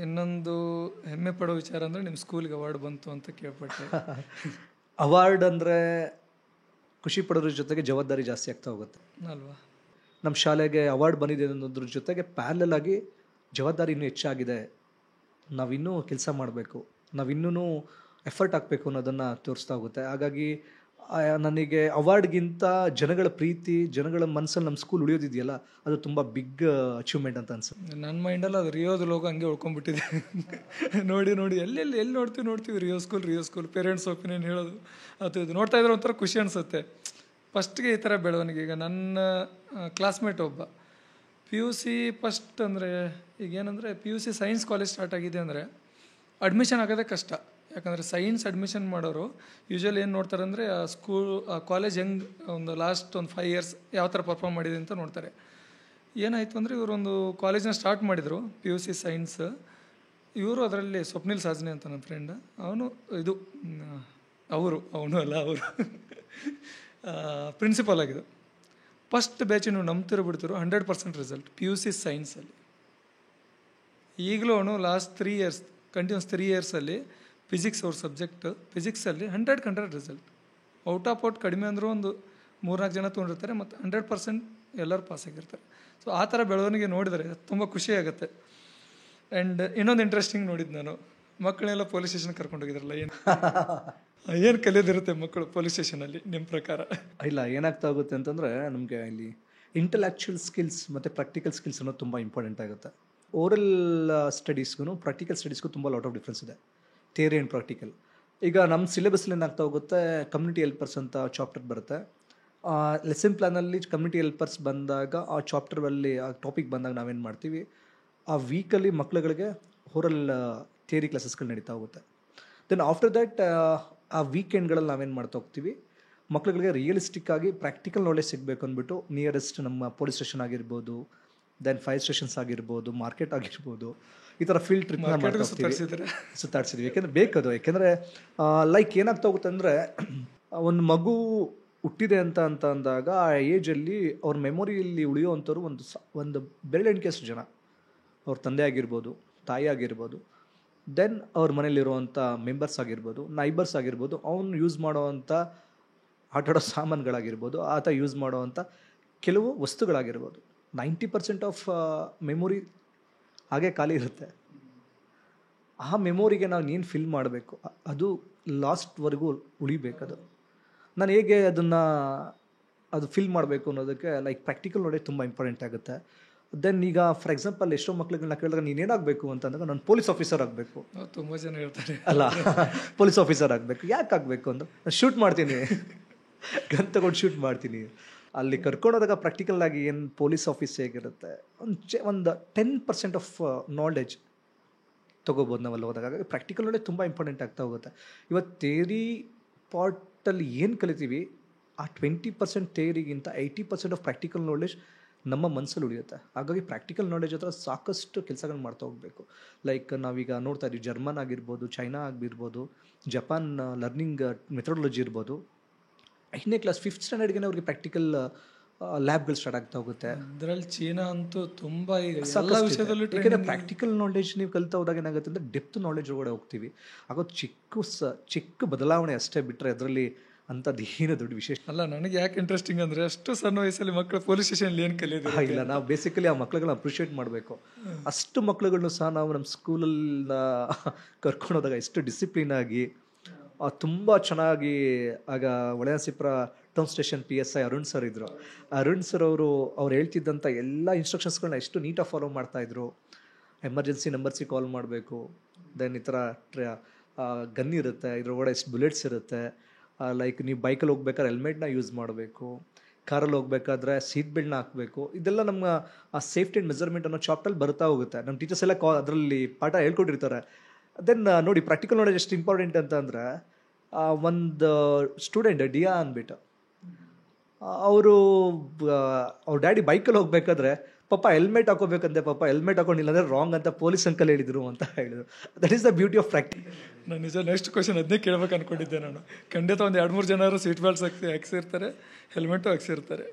ಇನ್ನೊಂದು ಹೆಮ್ಮೆ ಪಡೋ ವಿಚಾರ ಅಂದರೆ ನಿಮ್ಮ ಸ್ಕೂಲ್ಗೆ ಅವಾರ್ಡ್ ಬಂತು ಅಂತ ಕೇಳ್ಪಟ್ಟೆ. ಅವಾರ್ಡ್ ಅಂದರೆ ಖುಷಿ ಪಡೋದ್ರ ಜೊತೆಗೆ ಜವಾಬ್ದಾರಿ ಜಾಸ್ತಿ ಆಗ್ತಾ ಹೋಗುತ್ತೆ ಅಲ್ವಾ. ನಮ್ಮ ಶಾಲೆಗೆ ಅವಾರ್ಡ್ ಬಂದಿದೆ ಅನ್ನೋದ್ರ ಜೊತೆಗೆ ಪ್ಯಾರಲಲ್ ಆಗಿ ಜವಾಬ್ದಾರಿ ಇನ್ನೂ ಹೆಚ್ಚಾಗಿದೆ. ನಾವಿನ್ನೂ ಕೆಲಸ ಮಾಡಬೇಕು, ನಾವಿನ್ನೂ ಎಫರ್ಟ್ ಹಾಕಬೇಕು ಅನ್ನೋದನ್ನು ತೋರಿಸ್ತಾ ಹೋಗುತ್ತೆ. ಹಾಗಾಗಿ ನನಗೆ ಅವಾರ್ಡ್ಗಿಂತ ಜನಗಳ ಪ್ರೀತಿ, ಜನಗಳ ಮನಸ್ಸಲ್ಲಿ ನಮ್ಮ ಸ್ಕೂಲ್ ಉಳಿಯೋದಿದೆಯಲ್ಲ, ಅದು ತುಂಬ ಬಿಗ್ ಅಚೀವ್ಮೆಂಟ್ ಅಂತ ಅನ್ಸುತ್ತೆ. ನನ್ನ ಮೈಂಡಲ್ಲಿ ಅದು ರಿಯೋದ ಲೋಗೋ ಹಂಗೆ ಉಳ್ಕೊಂಡ್ಬಿಟ್ಟಿದೆ. ನೋಡಿ ಎಲ್ಲಿ ನೋಡ್ತೀವಿ ರಿಯೋ ಸ್ಕೂಲ್ ಪೇರೆಂಟ್ಸ್ ಒಪಿನಿಯನ್ ಹೇಳೋದು ಅದು ಇದು ನೋಡ್ತಾ ಇದ್ರೆ ಒಂಥರ ಖುಷಿ ಅನಿಸುತ್ತೆ. ಫಸ್ಟ್ಗೆ ಈ ಥರ ಬೆಳವಣಿಗೆ. ಈಗ ನನ್ನ ಕ್ಲಾಸ್ಮೇಟ್ ಒಬ್ಬ PUC ಫಸ್ಟ್ ಅಂದರೆ ಈಗೇನಂದರೆ PUC ಸೈನ್ಸ್ ಕಾಲೇಜ್ ಸ್ಟಾರ್ಟ್ ಆಗಿದೆ ಅಂದರೆ ಅಡ್ಮಿಷನ್ ಆಗೋದೇ ಕಷ್ಟ. ಯಾಕಂದರೆ ಸೈನ್ಸ್ ಅಡ್ಮಿಷನ್ ಮಾಡೋರು ಯೂಶ್ವಲಿ ಏನು ನೋಡ್ತಾರೆ ಅಂದರೆ ಆ ಕಾಲೇಜ್ ಹೆಂಗೆ ಒಂದು ಲಾಸ್ಟ್ ಒಂದು 5 years ಯಾವ ಥರ ಪರ್ಫಾರ್ಮ್ ಮಾಡಿದೆ ಅಂತ ನೋಡ್ತಾರೆ. ಏನಾಯಿತು ಅಂದರೆ ಇವರೊಂದು ಕಾಲೇಜನ್ನ ಸ್ಟಾರ್ಟ್ ಮಾಡಿದರು PUC ಸೈನ್ಸ್. ಇವರು ಅದರಲ್ಲಿ ಸ್ವಪ್ನಿಲ್ ಸಾಜ್ನೆ ಅಂತ ನನ್ನ ಫ್ರೆಂಡ್, ಅವರು ಪ್ರಿನ್ಸಿಪಾಲ್ ಆಗಿದ್ದು. ಫಸ್ಟ್ ಬ್ಯಾಚ್ ನೀವು ನಂಬ್ತಿರೋ ಬಿಡ್ತಿರೋ 100% ರಿಸಲ್ಟ್ PUC ಸೈನ್ಸಲ್ಲಿ. ಈಗಲೂ ಅವನು ಲಾಸ್ಟ್ 3 years ಕಂಟಿನ್ಯೂಸ್ 3 yearsಲ್ಲಿ ಫಿಸಿಕ್ಸ್ ಅವ್ರ ಸಬ್ಜೆಕ್ಟ್ ಫಿಸಿಕ್ಸಲ್ಲಿ 100% ರಿಸಲ್ಟ್. ಔಟ್ ಕಡಿಮೆ ಅಂದರೂ ಒಂದು 3-4 ಜನ ತೊಗೊಂಡಿರ್ತಾರೆ, ಮತ್ತು 100% ಎಲ್ಲರೂ ಪಾಸ್ ಆಗಿರ್ತಾರೆ. ಸೊ ಆ ಥರ ಬೆಳವಣಿಗೆ ನೋಡಿದರೆ ತುಂಬ ಖುಷಿ ಆಗುತ್ತೆ. ಆ್ಯಂಡ್ ಇನ್ನೊಂದು ಇಂಟ್ರೆಸ್ಟಿಂಗ್ ನೋಡಿದ್ದು ನಾನು, ಮಕ್ಕಳನ್ನೆಲ್ಲ ಪೊಲೀಸ್ ಸ್ಟೇಷನ್ ಕರ್ಕೊಂಡೋಗಿದ್ರಲ್ಲ, ಏನು ಕಲಿಯೋದಿರುತ್ತೆ ಮಕ್ಕಳು ಪೊಲೀಸ್ ಸ್ಟೇಷನಲ್ಲಿ ನಿಮ್ಮ ಪ್ರಕಾರ? ಇಲ್ಲ, ಏನಾಗ್ತಾ ಹೋಗುತ್ತೆ ಅಂತಂದರೆ ನಮಗೆ ಇಲ್ಲಿ ಇಂಟೆಲೆಕ್ಚುಯಲ್ ಸ್ಕಿಲ್ಸ್ ಮತ್ತು ಪ್ರಾಕ್ಟಿಕಲ್ ಸ್ಕಿಲ್ಸ್ ಅನ್ನೋದು ತುಂಬ ಇಂಪಾರ್ಟೆಂಟ್ ಆಗುತ್ತೆ. ಓರಲ್ ಸ್ಟಡೀಸ್ಗೂ ಪ್ರಾಕ್ಟಿಕಲ್ ಸ್ಟಡೀಸ್ಗೂ ತುಂಬ ಲಾಟ್ ಆಫ್ ಡಿಫ್ರೆನ್ಸ್ ಇದೆ, ಥಿಯರಿ ಆ್ಯಂಡ್ ಪ್ರಾಕ್ಟಿಕಲ್. ಈಗ ನಮ್ಮ ಸಿಲೆಬಸ್ಲಿ ಏನಾಗ್ತಾ ಹೋಗುತ್ತೆ, ಕಮ್ಯುನಿಟಿ ಹೆಲ್ಪರ್ಸ್ ಅಂತ ಚಾಪ್ಟರ್ ಬರುತ್ತೆ. ಲೆಸನ್ ಪ್ಲಾನಲ್ಲಿ ಕಮ್ಯುನಿಟಿ ಹೆಲ್ಪರ್ಸ್ ಬಂದಾಗ ಆ ಚಾಪ್ಟರಲ್ಲಿ ಆ ಟಾಪಿಕ್ ಬಂದಾಗ ನಾವೇನು ಮಾಡ್ತೀವಿ, ಆ ವೀಕಲ್ಲಿ ಮಕ್ಕಳುಗಳಿಗೆ ಓರಲ್ ಥಿಯರಿ ಕ್ಲಾಸಸ್ಗಳು ನಡೀತಾ ಹೋಗುತ್ತೆ. ದೆನ್ ಆಫ್ಟರ್ ದ್ಯಾಟ್ ಆ ವೀಕೆಂಡ್ಗಳಲ್ಲಿ ನಾವೇನು ಮಾಡ್ತಾ ಹೋಗ್ತೀವಿ, ಮಕ್ಕಳುಗಳಿಗೆ ರಿಯಲಿಸ್ಟಿಕ್ ಆಗಿ ಪ್ರಾಕ್ಟಿಕಲ್ ನಾಲೆಜ್ ಸಿಗಬೇಕು ಅಂದ್ಬಿಟ್ಟು ನಿಯರೆಸ್ಟ್ ನಮ್ಮ ಪೊಲೀಸ್ ಸ್ಟೇಷನ್ ಆಗಿರ್ಬೋದು, ದೆನ್ ಫೈರ್ ಸ್ಟೇಷನ್ಸ್ ಆಗಿರ್ಬೋದು, ಮಾರ್ಕೆಟ್ ಆಗಿರ್ಬೋದು, ಈ ಥರ ಫೀಲ್ಡ್ ಟ್ರಿಪ್ನ ಮಾಡ್ತಾ ಹೋಗ್ತೀವಿ, ಸುತ್ತಾಡ್ಸಿದ್ವಿ. ಯಾಕೆಂದರೆ ಬೇಕದು. ಯಾಕೆಂದರೆ ಲೈಕ್ ಏನಾಗ್ತಾ ಹೋಗುತ್ತೆ ಅಂದರೆ, ಒಂದು ಮಗು ಹುಟ್ಟಿದೆ ಅಂತ ಅಂದಾಗ ಆ ಏಜಲ್ಲಿ ಅವ್ರ ಮೆಮೊರಿಯಲ್ಲಿ ಉಳಿಯೋವಂಥವ್ರು ಒಂದು ಬೆರಳೆಣಿಕೆಯಷ್ಟು ಜನ, ಅವ್ರ ತಂದೆ ಆಗಿರ್ಬೋದು, ತಾಯಿ ಆಗಿರ್ಬೋದು, ದೆನ್ ಅವ್ರ ಮನೇಲಿರುವಂಥ ಮೆಂಬರ್ಸ್ ಆಗಿರ್ಬೋದು, ನೈಬರ್ಸ್ ಆಗಿರ್ಬೋದು, ಅವನು ಯೂಸ್ ಮಾಡೋವಂಥ ಆಟಾಡೋ ಸಾಮಾನುಗಳಾಗಿರ್ಬೋದು, ಆತ ಯೂಸ್ ಮಾಡೋವಂಥ ಕೆಲವು ವಸ್ತುಗಳಾಗಿರ್ಬೋದು. 90% ಆಫ್ ಮೆಮೊರಿ ಹಾಗೆ ಖಾಲಿ ಇರುತ್ತೆ. ಆ ಮೆಮೊರಿಗೆ ನಾವು ಏನು ಫಿಲ್ ಮಾಡಬೇಕು, ಅದು ಲಾಸ್ಟ್ವರೆಗೂ ಉಳಿಬೇಕದು. ನಾನು ಹೇಗೆ ಅದು ಫಿಲ್ ಮಾಡಬೇಕು ಅನ್ನೋದಕ್ಕೆ ಲೈಕ್ ಪ್ರಾಕ್ಟಿಕಲ್ ನಾಲೆಜ್ ತುಂಬ ಇಂಪಾರ್ಟೆಂಟ್ ಆಗುತ್ತೆ. ದೆನ್ ಈಗ ಫಾರ್ ಎಕ್ಸಾಂಪಲ್ ಎಷ್ಟೋ ಮಕ್ಳಿಗೆಲ್ಲ ಕೇಳಿದಾಗ ನೀನೇನಾಗಬೇಕು ಅಂತಂದಾಗ ನಾನು ಪೊಲೀಸ್ ಆಫೀಸರ್ ಆಗಬೇಕು. ತುಂಬ ಜನ ಹೇಳ್ತಾರೆ ಅಲ್ಲ, ಪೊಲೀಸ್ ಆಫೀಸರ್ ಆಗಬೇಕು. ಯಾಕೆ ಆಗಬೇಕು ಅಂದ್ರೆ ನಾನು ಶೂಟ್ ಮಾಡ್ತೀನಿ, ಗನ್ ತಗೊಂಡು ಶೂಟ್ ಮಾಡ್ತೀನಿ. ಅಲ್ಲಿ ಕರ್ಕೊಂಡೋದಾಗ ಪ್ರಾಕ್ಟಿಕಲ್ ಆಗಿ ಏನು ಪೊಲೀಸ್ ಆಫೀಸ್ ಹೇಗಿರುತ್ತೆ, ಒಂದು 10% ಆಫ್ ನಾಲೆಡ್ಜ್ ತೊಗೋಬೋದು ನಾವಲ್ಲಿ ಹೋದಾಗ. ಹಾಗಾಗಿ ಪ್ರಾಕ್ಟಿಕಲ್ ನಾಲೆಜ್ ತುಂಬ ಇಂಪಾರ್ಟೆಂಟ್ ಆಗ್ತಾ ಹೋಗುತ್ತೆ. ಇವತ್ತು ಥಿಯರಿ ಪಾರ್ಟಲ್ಲಿ ಏನು ಕಲಿತೀವಿ, ಆ 20% ಥಿಯರಿಗಿಂತ 80% ಆಫ್ ಪ್ರಾಕ್ಟಿಕಲ್ ನಾಲೆಜ್ ನಮ್ಮ ಮನಸ್ಸಲ್ಲಿ ಉಳಿಯುತ್ತೆ. ಹಾಗಾಗಿ ಪ್ರಾಕ್ಟಿಕಲ್ ನಾಲೆಜ್ ಹತ್ರ ಸಾಕಷ್ಟು ಕೆಲಸಗಳು ಮಾಡ್ತಾ ಹೋಗಬೇಕು. ಲೈಕ್ ನಾವೀಗ ನೋಡ್ತಾ ಇದ್ದೀವಿ, ಜರ್ಮನ್ ಆಗಿರ್ಬೋದು, ಚೈನಾ ಆಗಿರ್ಬೋದು, ಜಪಾನ್ ಲರ್ನಿಂಗ್ ಮೆಥಡಾಲಜಿ ಇರ್ಬೋದು. 5ನೇ ಕ್ಲಾಸ್ 5th ಸ್ಟ್ಯಾಂಡರ್ಡ್ಗೆ ಅವ್ರಿಗೆ ಪ್ರಾಕ್ಟಿಕಲ್ ಲ್ಯಾಬ್ಗಳು ಸ್ಟಾರ್ಟ್ ಆಗ್ತಾ ಹೋಗುತ್ತೆ. ಅದರಲ್ಲಿ ಚೀನಾ ಅಂತೂ ತುಂಬ ಯಾಕೆಂದರೆ ಪ್ರಾಕ್ಟಿಕಲ್ ನಾಲೆಜ್ ನೀವು ಕಲಿತಾ ಹೋದಾಗ ಏನಾಗುತ್ತೆ ಅಂದರೆ ಡೆಪ್ತ್ ನಾಲೆಜ್ ಒಳಗಡೆ ಹೋಗ್ತೀವಿ. ಆಗೋದು ಚಿಕ್ಕ ಬದಲಾವಣೆ ಅಷ್ಟೇ ಬಿಟ್ಟರೆ ಅದರಲ್ಲಿ ಅಂಥದ್ದು ಏನು ದೊಡ್ಡ ವಿಶೇಷ ಅಲ್ಲ. ನನಗೆ ಯಾಕೆ ಇಂಟ್ರೆಸ್ಟಿಂಗ್ ಅಂದರೆ, ಅಷ್ಟು ಸಣ್ಣ ವಯಸ್ಸಲ್ಲಿ ಮಕ್ಕಳು ಪೊಲೀಸ್ ಸ್ಟೇಷನಲ್ಲಿ ಏನು ಕಲಿಯೋದು ಇಲ್ಲ. ನಾವು ಬೇಸಿಕಲಿ ಆ ಮಕ್ಳುಗಳನ್ನ ಅಪ್ರಿಷಿಯೇಟ್ ಮಾಡಬೇಕು. ಅಷ್ಟು ಮಕ್ಳುಗಳನ್ನು ಸಹ ನಾವು ನಮ್ಮ ಸ್ಕೂಲಲ್ಲಿ ಕರ್ಕೊಂಡೋದಾಗ ಎಷ್ಟು ಡಿಸಿಪ್ಲಿನ್ ಆಗಿ ತುಂಬ ಚೆನ್ನಾಗಿ, ಆಗ Holenarasipur town station PSI Arun sir ಇದ್ದರು. ಅರುಣ್ ಸರ್ ಅವ್ರು ಹೇಳ್ತಿದ್ದಂಥ ಎಲ್ಲ ಇನ್ಸ್ಟ್ರಕ್ಷನ್ಸ್ಗಳನ್ನ ಎಷ್ಟು ನೀಟಾಗಿ ಫಾಲೋ ಮಾಡ್ತಾಯಿದ್ರು. ಎಮರ್ಜೆನ್ಸಿ ನಂಬರ್ಸಿಗೆ ಕಾಲ್ ಮಾಡಬೇಕು, ದೆನ್ ಈ ಥರ ಗನ್ ಇರುತ್ತೆ, ಇದ್ರೊಳಗಡೆ ಎಷ್ಟು ಬುಲೆಟ್ಸ್ ಇರುತ್ತೆ, ಲೈಕ್ ನೀವು ಬೈಕಲ್ಲಿ ಹೋಗ್ಬೇಕಾದ್ರೆ ಹೆಲ್ಮೆಟ್ನ ಯೂಸ್ ಮಾಡಬೇಕು, ಕಾರಲ್ಲಿ ಹೋಗ್ಬೇಕಾದ್ರೆ ಸೀಟ್ ಬೆಲ್ಟ್ನ ಹಾಕಬೇಕು. ಇದೆಲ್ಲ ನಮ್ಮ ಆ ಸೇಫ್ಟಿ ಆ್ಯಂಡ್ ಮೆಜರ್ಮೆಂಟ್ ಅನ್ನೋ ಚಾಪ್ಟಲ್ಲಿ ಬರ್ತಾ ಹೋಗುತ್ತೆ. ನಮ್ಮ ಟೀಚರ್ಸ್ ಎಲ್ಲ ಅದರಲ್ಲಿ ಪಾಠ ಹೇಳ್ಕೊಟ್ಟಿರ್ತಾರೆ. ದೆನ್ ನೋಡಿ ಪ್ರಾಕ್ಟಿಕಲ್ ನಾಲೆಜ್ ಎಷ್ಟು ಇಂಪಾರ್ಟೆಂಟ್ ಅಂತ ಅಂದರೆ, ಒಂದು ಸ್ಟೂಡೆಂಟ್ ಡಿಯಾ ಅಂದ್ಬಿಟ್ಟು ಅವರು ಅವ್ರ ಡ್ಯಾಡಿ ಬೈಕಲ್ಲಿ ಹೋಗ್ಬೇಕಾದ್ರೆ ಪಾಪ ಹೆಲ್ಮೆಟ್ ಹಾಕೋಬೇಕಂತೆ, ಪಾಪ ಹೆಲ್ಮೆಟ್ ಹಾಕೊಂಡಿಲ್ಲ ಅಂದರೆ ರಾಂಗ್ ಅಂತ ಪೊಲೀಸ್ ಅಂಕಲ್ ಹೇಳಿದರು ಅಂತ ಹೇಳಿದ್ರು. That is the beauty of practical. ನಾನು ನಿಜ ನೆಕ್ಸ್ಟ್ ಕ್ವಶನ್ ಅದನ್ನೇ ಕೇಳ್ಬೇಕು ಅಂದ್ಕೊಂಡಿದ್ದೆ ನಾನು. ಖಂಡಿತ ಒಂದು 2-3 ಜನರು ಸೀಟ್ ಬೆಲ್ಟ್ಸ್ ಹಾಕ್ಸಿರ್ತಾರೆ, ಹೆಲ್ಮೆಟು ಹಾಕ್ಸಿರ್ತಾರೆ.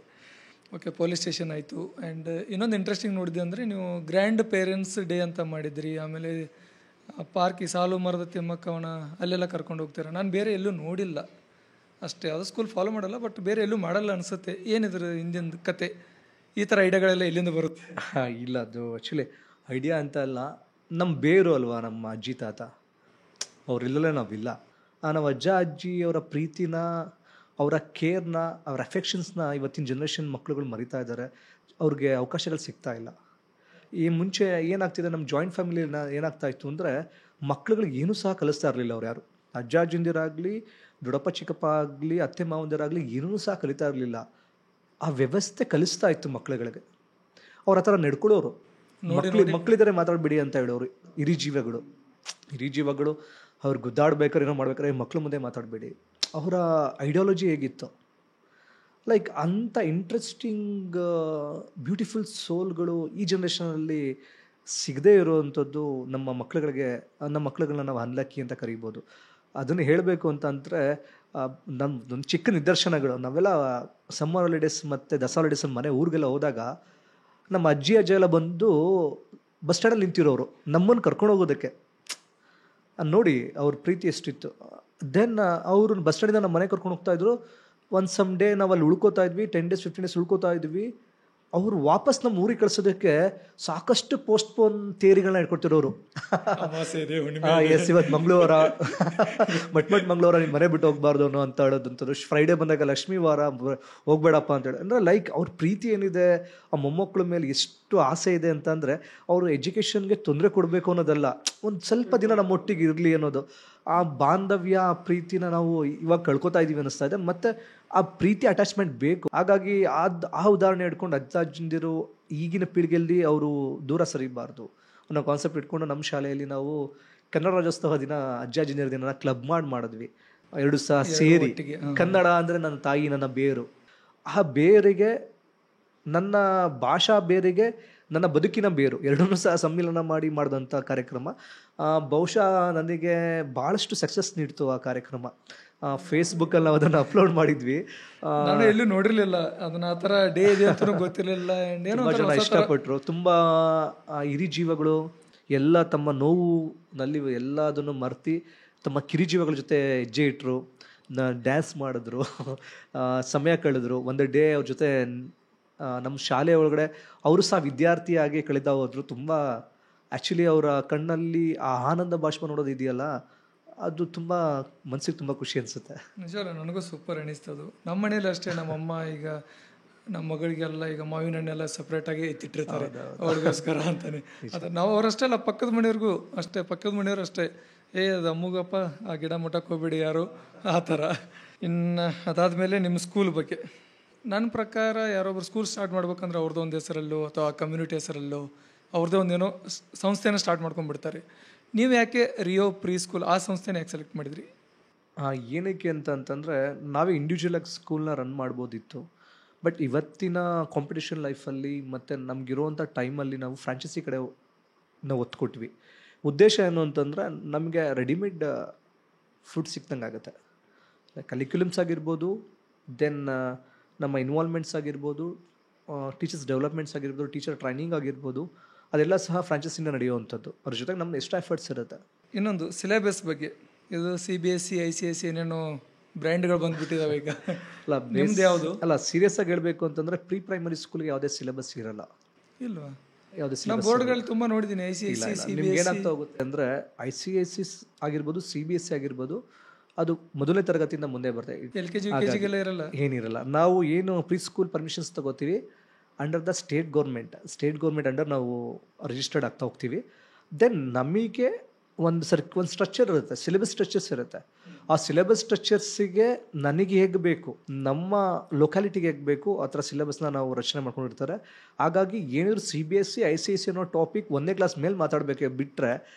ಓಕೆ, ಪೊಲೀಸ್ ಸ್ಟೇಷನ್ ಆಯಿತು. ಆ್ಯಂಡ್ ಇನ್ನೊಂದು ಇಂಟ್ರೆಸ್ಟಿಂಗ್ ನೋಡಿದೆ ಅಂದರೆ, ನೀವು ಗ್ರ್ಯಾಂಡ್ ಪೇರೆಂಟ್ಸ್ ಡೇ ಅಂತ ಮಾಡಿದ್ರಿ. ಆಮೇಲೆ ಪಾರ್ಕ್ ಈ ಸಾಲು ಮರದ ತಿಮ್ಮಕ್ಕವನ ಅಲ್ಲೆಲ್ಲ ಕರ್ಕೊಂಡು ಹೋಗ್ತೀರ. ನಾನು ಬೇರೆ ಎಲ್ಲೂ ನೋಡಿಲ್ಲ ಅಷ್ಟೇ, ಯಾವುದೋ ಸ್ಕೂಲ್ ಫಾಲೋ ಮಾಡಲ್ಲ, ಬಟ್ ಬೇರೆ ಎಲ್ಲೂ ಮಾಡಲ್ಲ ಅನಿಸುತ್ತೆ. ಏನಿದ್ರ ಹಿಂದಿನ ಕತೆ? ಈ ಥರ ಐಡಿಯಾಗಳೆಲ್ಲ ಎಲ್ಲಿಂದ ಬರುತ್ತೆ? ಇಲ್ಲ, ಅದು ಆ್ಯಕ್ಚುಲಿ ಐಡಿಯಾ ಅಂತ ಅಲ್ಲ, ನಮ್ಮ ಬೇರು ಅಲ್ವಾ ನಮ್ಮ ಅಜ್ಜಿ ತಾತ. ಅವರಿಲ್ಲಲೇ ನಾವಿಲ್ಲ. ನಾವು ಅಜ್ಜ ಅಜ್ಜಿ ಅವರ ಪ್ರೀತಿನ, ಅವರ ಕೇರ್ನ, ಅವರ ಅಫೆಕ್ಷನ್ಸ್ನ ಇವತ್ತಿನ ಜನ್ರೇಷನ್ ಮಕ್ಳುಗಳು ಮರಿತಾ ಇದ್ದಾರೆ. ಅವ್ರಿಗೆ ಅವಕಾಶಗಳು ಸಿಗ್ತಾ ಇಲ್ಲ. ಈ ಮುಂಚೆ ಏನಾಗ್ತಿದೆ, ನಮ್ಮ ಜಾಯಿಂಟ್ ಫ್ಯಾಮಿಲಿನ ಏನಾಗ್ತಾ ಇತ್ತು ಅಂದರೆ, ಮಕ್ಳುಗಳಿಗೆ ಏನೂ ಸಹ ಕಲಿಸ್ತಾ ಇರಲಿಲ್ಲ ಅವ್ರು ಯಾರು. ಅಜ್ಜ ಅಜ್ಜಿಂದಿರಾಗಲಿ, ದೊಡ್ಡಪ್ಪ ಚಿಕ್ಕಪ್ಪ ಆಗಲಿ, ಅತ್ತೆ ಮಾವಂದಿರಾಗಲಿ ಏನೂ ಸಹ ಕಲಿತಾ ಇರಲಿಲ್ಲ. ಆ ವ್ಯವಸ್ಥೆ ಕಲಿಸ್ತಾ ಇತ್ತು ಮಕ್ಳುಗಳಿಗೆ. ಅವ್ರ ಆ ಥರ ನಡ್ಕೊಳ್ಳೋರು. ಮಕ್ಕಳಿದ್ದಾರೆ ಮಾತಾಡಬೇಡಿ ಅಂತ ಹೇಳೋರು. ಹಿರಿ ಜೀವಗಳು ಅವ್ರು ಗುದ್ದಾಡ್ಬೇಕಾದ್ರೆ ಏನೋ ಮಾಡ್ಬೇಕಾದ್ರೆ ಮಕ್ಳು ಮುಂದೆ ಮಾತಾಡಬೇಡಿ. ಅವರ ಐಡಿಯಾಲಜಿ ಹೇಗಿತ್ತು, ಲೈಕ್ ಅಂಥ ಇಂಟ್ರೆಸ್ಟಿಂಗ್ ಬ್ಯೂಟಿಫುಲ್ ಸೋಲ್ಗಳು ಈ ಜನ್ರೇಷನಲ್ಲಿ ಸಿಗದೇ ಇರೋವಂಥದ್ದು ನಮ್ಮ ಮಕ್ಳುಗಳನ್ನ ನಾವು ಅನ್ಲಕ್ಕಿ ಅಂತ ಕರಿಬೋದು. ಅದನ್ನು ಹೇಳಬೇಕು ಅಂತಂದರೆ, ನಮ್ಮದೊಂದು ಚಿಕ್ಕ ನಿದರ್ಶನಗಳು. ನಾವೆಲ್ಲ ಸಮ್ಮರ್ ಹಾಲಿಡೇಸ್ ಮತ್ತು ದಸರಾ ಹಾಲಿಡೇಸ್ ಮನೆ ಊರಿಗೆಲ್ಲ ಹೋದಾಗ ನಮ್ಮ ಅಜ್ಜಿ ಅಜ್ಜ ಎಲ್ಲ ಬಂದು ಬಸ್ ಸ್ಟ್ಯಾಂಡಲ್ಲಿ ನಿಂತಿರೋರು ನಮ್ಮನ್ನು ಕರ್ಕೊಂಡು ಹೋಗೋದಕ್ಕೆ. ನೋಡಿ ಅವ್ರ ಪ್ರೀತಿ ಎಷ್ಟಿತ್ತು. ದೆನ್ ಅವರು ಬಸ್ ಸ್ಟ್ಯಾಂಡಿಂದ ನಮ್ಮ ಮನೆ ಕರ್ಕೊಂಡು ಹೋಗ್ತಾಯಿದ್ರು. ಒಂದು ಸಮ್ ಡೇ ನಾವು ಅಲ್ಲಿ ಉಳ್ಕೋತಾ ಇದ್ವಿ, 10 days 15 days ಉಳ್ಕೋತಾ ಇದ್ವಿ. ಅವರು ವಾಪಸ್ ನಮ್ಮ ಊರಿಗೆ ಕಳಿಸೋದಕ್ಕೆ ಸಾಕಷ್ಟು ಪೋಸ್ಟ್ಪೋನ್ ಥಿಯರಿಗಳನ್ನ ಇಟ್ಕೊಡ್ತಿರೋರು. ಎಸ್, ಇವತ್ತು ಮಂಗಳವಾರ, ಮಟ್ ಮಂಗಳವಾರ ನೀನು ಮನೆ ಬಿಟ್ಟು ಹೋಗ್ಬಾರ್ದು ಅನ್ನೋ ಅಂತ ಹೇಳೋದಂಥದ್ದು. ಫ್ರೈಡೇ ಬಂದಾಗ ಲಕ್ಷ್ಮೀ ವಾರ ಹೋಗ್ಬೇಡಪ್ಪ ಅಂತೇಳಿ. ಅಂದರೆ ಲೈಕ್ ಅವ್ರ ಪ್ರೀತಿ ಏನಿದೆ, ಆ ಮೊಮ್ಮಕ್ಕಳ ಮೇಲೆ ಎಷ್ಟು ಆಸೆ ಇದೆ ಅಂತಂದರೆ, ಅವರು ಎಜುಕೇಷನ್ಗೆ ತೊಂದರೆ ಕೊಡಬೇಕು ಅನ್ನೋದಲ್ಲ, ಒಂದು ಸ್ವಲ್ಪ ದಿನ ನಮ್ಮ ಒಟ್ಟಿಗೆ ಇರಲಿ ಅನ್ನೋದು. ಆ ಬಾಂಧವ್ಯ, ಆ ಪ್ರೀತಿನ ನಾವು ಇವಾಗ ಕಳ್ಕೊತಾ ಇದ್ದೀವಿ ಅನ್ನಿಸ್ತಾ ಇದೆ. ಮತ್ತು ಆ ಪ್ರೀತಿ ಅಟ್ಯಾಚ್ಮೆಂಟ್ ಬೇಕು. ಹಾಗಾಗಿ ಆ ಉದಾಹರಣೆ ಹಿಡ್ಕೊಂಡು ಅಜ್ಜ ಅಜ್ಜಿಂದಿರು ಈಗಿನ ಪೀಳಿಗೆಯಲ್ಲಿ ಅವರು ದೂರ ಸರಿಬಾರ್ದು ಅನ್ನೋ ಕಾನ್ಸೆಪ್ಟ್ ಇಟ್ಕೊಂಡು ನಮ್ಮ ಶಾಲೆಯಲ್ಲಿ ನಾವು ಕನ್ನಡ ರಾಜ್ಯೋತ್ಸವ ದಿನ, ಅಜ್ಜ ಅಜ್ಜಿಂದಿರ ದಿನ ಕ್ಲಬ್ ಮಾಡಿದ್ವಿ. 2 ಸಹ ಸೇರಿ. ಕನ್ನಡ ಅಂದರೆ ನನ್ನ ತಾಯಿ, ನನ್ನ ಬೇರು. ಆ ಬೇರಿಗೆ, ನನ್ನ ಭಾಷಾ ಬೇರಿಗೆ ನನ್ನ ಬದುಕಿನ ಬೇರು, ಎರಡನ್ನೂ ಸಹ ಸಮ್ಮಿಲನ ಮಾಡಿದಂಥ ಕಾರ್ಯಕ್ರಮ. ಬಹುಶಃ ನನಗೆ ಭಾಳಷ್ಟು ಸಕ್ಸಸ್ ನೀಡ್ತು ಆ ಕಾರ್ಯಕ್ರಮ. ಫೇಸ್ಬುಕ್ಕಲ್ಲಿ ನಾವು ಅದನ್ನು ಅಪ್ಲೋಡ್ ಮಾಡಿದ್ವಿ. ನಾನು ಎಲ್ಲೂ ನೋಡಿರಲಿಲ್ಲ ಅದನ್ನ, ಆ ಥರ ಡೇ ಇದೆ ಅಂತ ಗೊತ್ತಿರಲಿಲ್ಲ. ತುಂಬ ಜನ ಇಷ್ಟಪಟ್ಟರು. ತುಂಬ ಹಿರಿ ಜೀವಗಳು ಎಲ್ಲ ತಮ್ಮ ನೋವುನಲ್ಲಿ ಎಲ್ಲದನ್ನು ಮರ್ತಿ ತಮ್ಮ ಕಿರಿಜೀವಗಳ ಜೊತೆ ಹೆಜ್ಜೆ ಇಟ್ಟರು, ಡ್ಯಾನ್ಸ್ ಮಾಡಿದ್ರು, ಸಮಯ ಕಳೆದ್ರು. ಒಂದು ಡೇ ಅವ್ರ ಜೊತೆ ನಮ್ಮ ಶಾಲೆ ಒಳಗಡೆ ಅವರು ಸಹ ವಿದ್ಯಾರ್ಥಿಯಾಗಿ ಕಳೆದ ಹೋದ್ರು. ತುಂಬ ಆ್ಯಕ್ಚುಲಿ ಅವರ ಕಣ್ಣಲ್ಲಿ ಆ ಆನಂದ ಬಾಷ್ಪ ನೋಡೋದು ಇದೆಯಲ್ಲ, ಅದು ತುಂಬ ಮನಸ್ಸಿಗೆ ತುಂಬ ಖುಷಿ ಅನಿಸುತ್ತೆ. ನಿಜವಲ್ಲ, ನನಗೂ ಸೂಪರ್ ಅನಿಸ್ತದು. ನಮ್ಮ ಮನೇಲಿ ಅಷ್ಟೇ, ನಮ್ಮಮ್ಮ ಈಗ ನಮ್ಮ ಮಗಳಿಗೆಲ್ಲ ಈಗ ಮಾವಿನ ಹಣ್ಣೆಲ್ಲ ಸಪ್ರೇಟಾಗಿ ಎತ್ತಿಟ್ಟಿರ್ತಾರೆ ಅವ್ರಿಗೋಸ್ಕರ ಅಂತಾನೆ. ಅದು ನಾವು ಅವರಷ್ಟೇ ಅಲ್ಲ, ಪಕ್ಕದ ಮನೆಯವ್ರಿಗೂ ಅಷ್ಟೇ, ಪಕ್ಕದ ಮನೆಯವರು ಅಷ್ಟೇ, ಅದು ಅಮ್ಮಗಪ್ಪ ಆ ಗಿಡ ಮುಟ್ಟಕ್ಕೆ ಹೋಗ್ಬೇಡಿ ಯಾರು, ಆ ಥರ. ಇನ್ನು ಅದಾದಮೇಲೆ ನಿಮ್ಮ ಸ್ಕೂಲ್ ಬಗ್ಗೆ, ನನ್ನ ಪ್ರಕಾರ ಯಾರೊಬ್ರು ಸ್ಕೂಲ್ ಸ್ಟಾರ್ಟ್ ಮಾಡ್ಬೇಕಂದ್ರೆ ಅವ್ರದ್ದು ಒಂದು ಹೆಸರಲ್ಲೋ ಅಥವಾ ಕಮ್ಯುನಿಟಿ ಹೆಸರಲ್ಲೋ ಅವ್ರದ್ದೇ ಒಂದೇನೋ ಸಂಸ್ಥೆನ ಸ್ಟಾರ್ಟ್ ಮಾಡ್ಕೊಂಡ್ಬಿಡ್ತಾರೆ. ನೀವು ಯಾಕೆ ರಿಯೋ ಪ್ರೀ ಸ್ಕೂಲ್ ಆ ಸಂಸ್ಥೆನ ಯಾಕೆ ಸೆಲೆಕ್ಟ್ ಮಾಡಿದ್ರಿ? ಏನಕ್ಕೆ ಅಂತಂದರೆ, ನಾವೇ ಇಂಡಿವಿಜುವಲಾಗಿ ಸ್ಕೂಲ್ನ ರನ್ ಮಾಡ್ಬೋದಿತ್ತು. ಬಟ್ ಇವತ್ತಿನ ಕಾಂಪಿಟೇಷನ್ ಲೈಫಲ್ಲಿ ಮತ್ತು ನಮಗಿರುವಂಥ ಟೈಮಲ್ಲಿ ನಾವು ಫ್ರಾಂಚೈಸಿ ಕಡೆ ನಾವು ಒತ್ತು ಕೊಟ್ವಿ. ಉದ್ದೇಶ ಏನು ಅಂತಂದರೆ, ನಮಗೆ ರೆಡಿಮೇಡ್ ಫುಡ್ ಸಿಕ್ದಂಗೆ ಆಗುತ್ತೆ. ಕಲಿಕ್ಯುಲಮ್ಸ್ ಆಗಿರ್ಬೋದು, ದೆನ್ ನಮ್ಮ ಇನ್ವಾಲ್ವ್ಮೆಂಟ್ಸ್ ಆಗಿರ್ಬೋದು, ಟೀಚರ್ಸ್ ಡೆವಲಪ್ಮೆಂಟ್ಸ್ ಆಗಿರ್ಬೋದು, ಟೀಚರ್ ಟ್ರೈನಿಂಗ್ ಆಗಿರ್ಬೋದು, ಅದೆಲ್ಲ ಸಹ ಫ್ರಾಂಚೈಸಿಂದ ನಡೆಯುವಂಥದ್ದು. ಅದ್ರ ಜೊತೆಗೆ ನಮ್ದು ಎಷ್ಟು ಎಫರ್ಟ್ಸ್ ಇರುತ್ತೆ. ಇನ್ನೊಂದು ಸಿಲೆಬಸ್ ಬಗ್ಗೆ, ಇದು CBSE ICSE ಏನೇನೋ ಬ್ರ್ಯಾಂಡ್ಗಳು ಬಂದುಬಿಟ್ಟಿದ್ದಾವೆ ಈಗ. ಅಲ್ಲ, ನಿಮ್ದು ಯಾವುದು? ಅಲ್ಲ, ಸೀರಿಯಸ್ ಆಗಿ ಹೇಳಬೇಕು ಅಂತಂದರೆ, ಪ್ರೀ ಪ್ರೈಮರಿ ಸ್ಕೂಲ್ಗೆ ಯಾವುದೇ ಸಿಲೆಬಸ್ ಇರಲ್ಲ. ಇಲ್ವಾ? ಯಾವುದೇ ಸಿಲೆಬಸ್ ಬೋರ್ಡ್ಗಳು ತುಂಬ ನೋಡಿದ್ದೀನಿ. ICSE ನಿಮ್ಗೆ ಏನಾಗ್ತಾ ಹೋಗುತ್ತೆ ಅಂದರೆ, ICSE ಆಗಿರ್ಬೋದು, CBSE ಆಗಿರ್ಬೋದು, ಅದು ಮೊದಲನೇ ತರಗತಿಯಿಂದ ಮುಂದೆ ಬರ್ತದೆ. LKG UKG ಇರಲ್ಲ, ಏನಿರಲ್ಲ. ನಾವು ಏನು ಪ್ರೀ ಸ್ಕೂಲ್ ಪರ್ಮಿಷನ್ಸ್ ತಗೋತೀವಿ under the state government under ನಾವು ರಿಜಿಸ್ಟರ್ಡ್ ಆಗ್ತಾ ಹೋಗ್ತೀವಿ. ದೆನ್ ನಮಗೆ ಒಂದು ಸ್ಟ್ರಕ್ಚರ್ ಇರುತ್ತೆ, ಸಿಲೆಬಸ್ ಸ್ಟ್ರಕ್ಚರ್ಸ್ ಇರುತ್ತೆ. ಆ ಸಿಲೆಬಸ್ ಸ್ಟ್ರಕ್ಚರ್ಸಿಗೆ ನನಗೆ ಹೇಗೆ ಬೇಕು, ನಮ್ಮ ಲೊಕ್ಯಾಲಿಟಿಗೆ ಹೇಗೆ ಬೇಕು ಆ ಥರ ಸಿಲೆಬಸ್ನ ನಾವು ರಚನೆ ಮಾಡ್ಕೊಂಡಿರ್ತಾರೆ. ಹಾಗಾಗಿ ಏನಿದ್ರು CBSE ICSE ಅನ್ನೋ ಟಾಪಿಕ್ ಒಂದನೇ ಕ್ಲಾಸ್ ಮೇಲೆ ಮಾತಾಡಬೇಕೆ ಬಿಟ್ಟರೆ